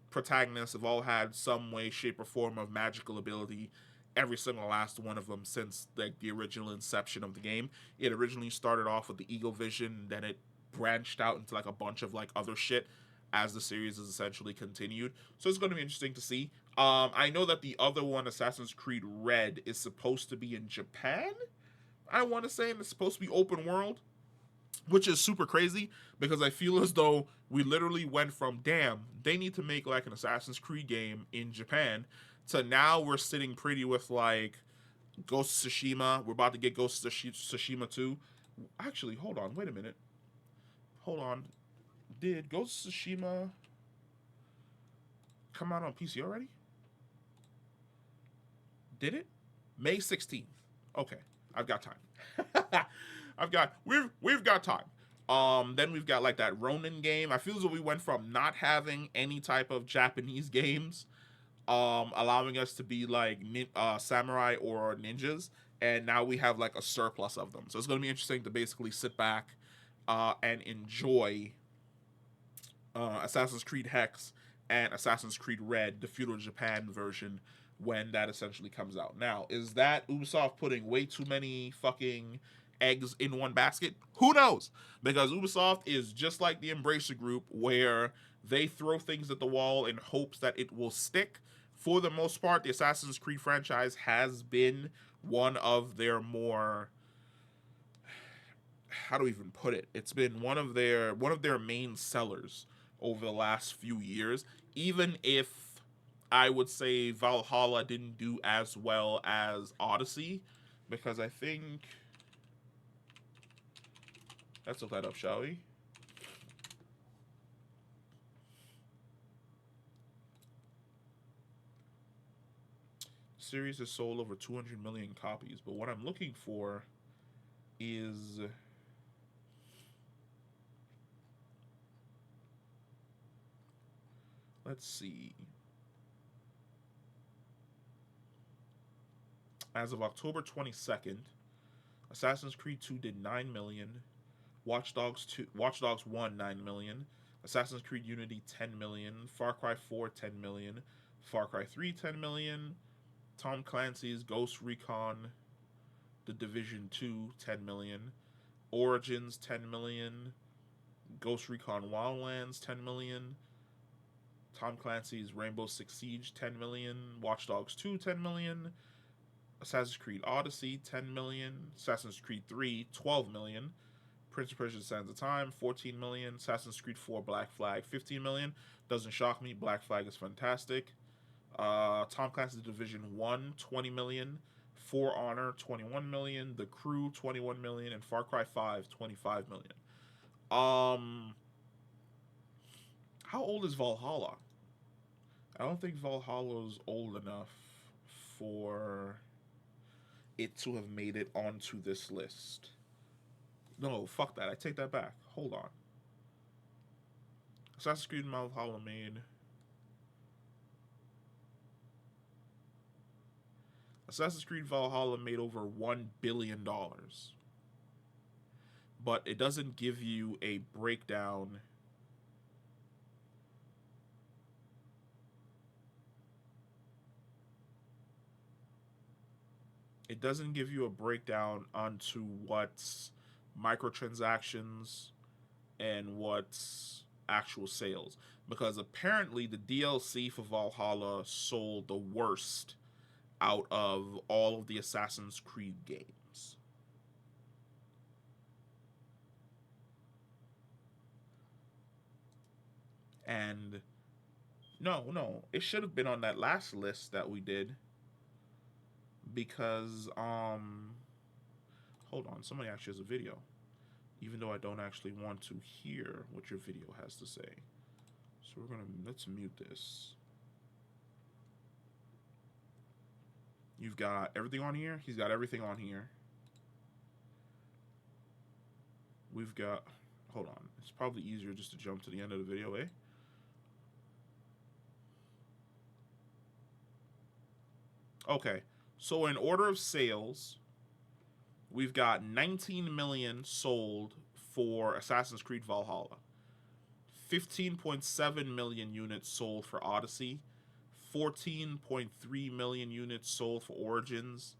protagonists have all had some way, shape, or form of magical ability, every single last one of them since like the original inception of the game. It originally started off with the Eagle Vision, then it branched out into like a bunch of like other shit as the series has essentially continued. So it's going to be interesting to see. I know that the other one, Assassin's Creed Red, is supposed to be in Japan, I want to say, and it's supposed to be open world, which is super crazy because I feel as though we literally went from, damn, they need to make like an Assassin's Creed game in Japan, to now we're sitting pretty with like Ghost of Tsushima. We're about to get Ghost of Tsushima 2. Actually, hold on, wait a minute. Hold on. Did Ghost of Tsushima come out on PC already? Did it? May 16th. Okay, I've got time. We've got time. Then we've got like that Ronin game. I feel as though we went from not having any type of Japanese games, allowing us to be like samurai or ninjas, and now we have like a surplus of them. So it's going to be interesting to basically sit back and enjoy Assassin's Creed Hexe and Assassin's Creed Red, the feudal Japan version, when that essentially comes out. Now, is that Ubisoft putting way too many fucking eggs in one basket? Who knows? Because Ubisoft is just like the Embracer Group, where they throw things at the wall in hopes that it will stick. For the most part, the Assassin's Creed franchise has been one of their more, how do we even put it? It's been one of their main sellers over the last few years, even if I would say Valhalla didn't do as well as Odyssey, because I think, let's look that up, shall we? The series has sold over 200 million copies, but what I'm looking for is, let's see. As of October 22nd, Assassin's Creed 2 did 9 million, Watch Dogs 1 9 million, Assassin's Creed Unity 10 million, Far Cry 4 10 million, Far Cry 3 10 million, Tom Clancy's Ghost Recon The Division 2 10 million, Origins 10 million, Ghost Recon Wildlands 10 million, Tom Clancy's Rainbow Six Siege 10 million, Watch Dogs 2 10 million, Assassin's Creed Odyssey 10 million, Assassin's Creed 3 12 million, Prince of Persia: Sands of Time 14 million, Assassin's Creed 4 Black Flag 15 million. Doesn't shock me, Black Flag is fantastic. Tom Clancy's Division 1, 20 million. For Honor, 21 million. The Crew, 21 million. And Far Cry 5, 25 million. How old is Valhalla? I don't think Valhalla's old enough for it to have made it onto this list. No, fuck that. I take that back. Hold on. Assassin's Creed Valhalla made. Assassin's Creed Valhalla made over $1 billion. But it doesn't give you a breakdown. It doesn't give you a breakdown onto what's microtransactions and what's actual sales. Because apparently the DLC for Valhalla sold the worst out of all of the Assassin's Creed games. And no, it should have been on that last list that we did. Because hold on, somebody actually has a video. Even though I don't actually want to hear what your video has to say. So let's mute this. You've got everything on here. He's got everything on here. We've got, hold on. It's probably easier just to jump to the end of the video, eh? Okay, so in order of sales, we've got 19 million sold for Assassin's Creed Valhalla. 15.7 million units sold for Odyssey. 14.3 million units sold for Origins.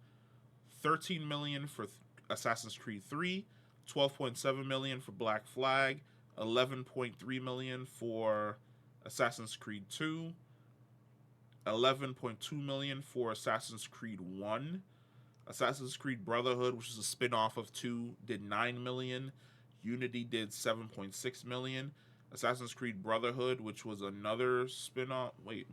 13 million for Assassin's Creed 3. 12.7 million for Black Flag. 11.3 million for Assassin's Creed 2. 11.2 million for Assassin's Creed 1. Assassin's Creed Brotherhood, which is a spin-off of 2, did 9 million. Unity did 7.6 million. Assassin's Creed Brotherhood, which was another spin-off. Wait.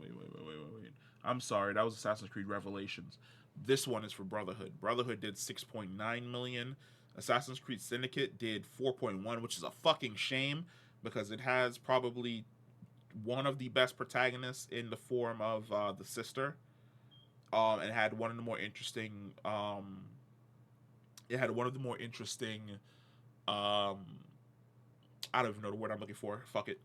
I'm sorry, that was Assassin's Creed Revelations. This one is for Brotherhood. Brotherhood did 6.9 million. Assassin's Creed Syndicate did 4.1, which is a fucking shame because it has probably one of the best protagonists in the form of the sister. And had one of the more interesting. It had one of the more interesting. I don't even know the word I'm looking for. Fuck it.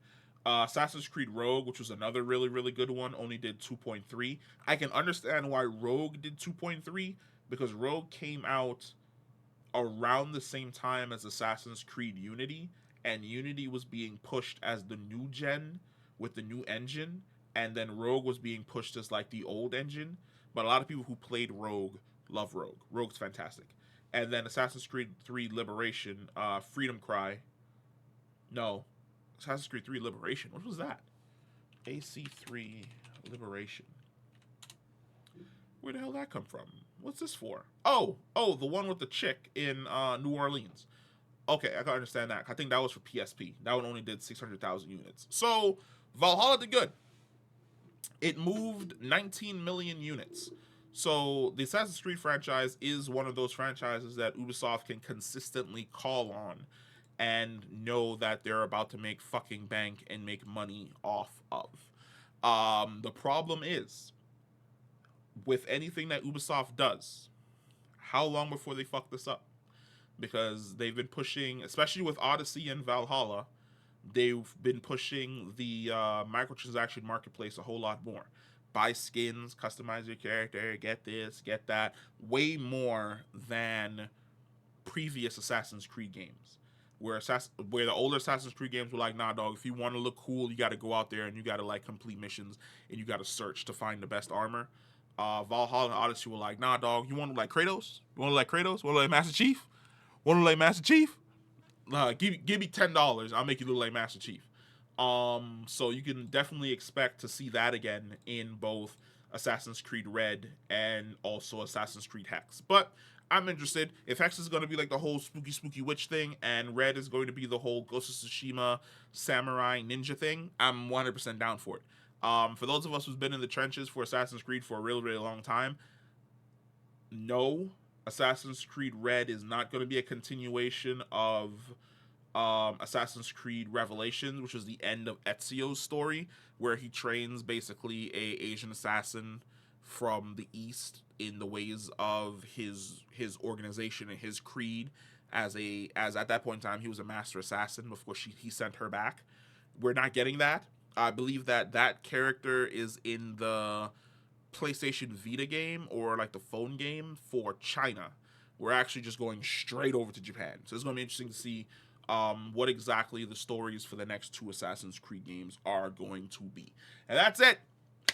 Assassin's Creed Rogue, which was another really, really good one, only did 2.3. I can understand why Rogue did 2.3 because Rogue came out around the same time as Assassin's Creed Unity, and Unity was being pushed as the new gen with the new engine, and then Rogue was being pushed as like the old engine. But a lot of people who played Rogue love Rogue. Rogue's fantastic. And then Assassin's Creed 3 Liberation, Freedom Cry. No, Assassin's Creed 3 Liberation. What was that? AC3 Liberation. Where the hell did that come from? What's this for? Oh, the one with the chick in New Orleans. Okay, I can understand that. I think that was for PSP. That one only did 600,000 units. So, Valhalla did good. It moved 19 million units. So, the Assassin's Creed franchise is one of those franchises that Ubisoft can consistently call on and know that they're about to make fucking bank and make money off of. The problem is, with anything that Ubisoft does, how long before they fuck this up? Because they've been pushing, especially with Odyssey and Valhalla, they've been pushing the microtransaction marketplace a whole lot more. Buy skins, customize your character, get this, get that, way more than previous Assassin's Creed games. Where the older Assassin's Creed games were like, nah, dog, if you want to look cool, you got to go out there and you got to like complete missions and you got to search to find the best armor. Valhalla and Odyssey were like, nah, dog, you want to like Kratos? You want to like Kratos? Want to like Master Chief? Want to like Master Chief? Give me $10. I'll make you look like Master Chief. So you can definitely expect to see that again in both Assassin's Creed Red and also Assassin's Creed Hexe. But I'm interested. If Hexe is going to be like the whole spooky witch thing, and Red is going to be the whole Ghost of Tsushima samurai ninja thing, I'm 100% down for it. For those of us who's been in the trenches for Assassin's Creed for a really, really long time, no, Assassin's Creed Red is not going to be a continuation of Assassin's Creed Revelations, which was the end of Ezio's story, where he trains basically a Asian assassin from the East in the ways of his organization and his creed. As at that point in time he was a master assassin before he sent her back. We're not getting that. I believe that character is in the PlayStation Vita game or like the phone game for China. We're actually just going straight over to Japan. So it's going to be interesting to see what exactly the stories for the next 2 Assassin's Creed games are going to be. And that's it.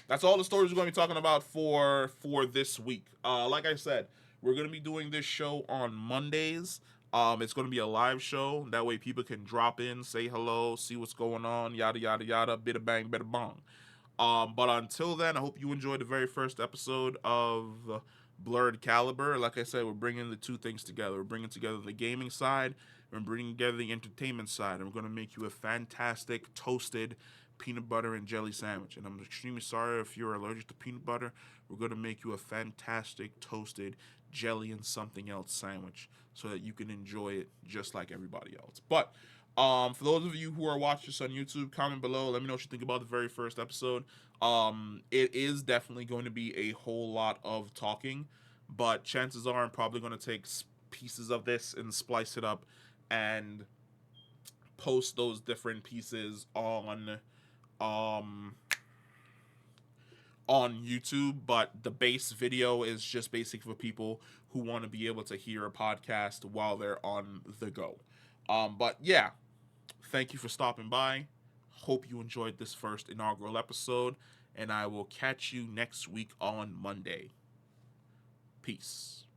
That's all the stories we're going to be talking about for this week. Like I said, we're going to be doing this show on Mondays. It's going to be a live show. That way people can drop in, say hello, see what's going on, yada, yada, yada, bida bang, bida bong. But until then, I hope you enjoyed the very first episode of Blerdcalibur. Like I said, we're bringing the 2 things together. We're bringing together the gaming side, and we're bringing together the entertainment side, and we're going to make you a fantastic toasted peanut butter and jelly sandwich. And I'm extremely sorry if you're allergic to peanut butter. We're going to make you a fantastic toasted jelly and something else sandwich so that you can enjoy it just like everybody else. But for those of you who are watching this on YouTube, comment below. Let me know what you think about the very first episode. It is definitely going to be a whole lot of talking, but chances are I'm probably going to take pieces of this and splice it up and post those different pieces on YouTube. But the base video is just basic for people who want to be able to hear a podcast while they're on the go. But yeah, thank you for stopping by. Hope you enjoyed this first inaugural episode, and I will catch you next week on Monday. Peace.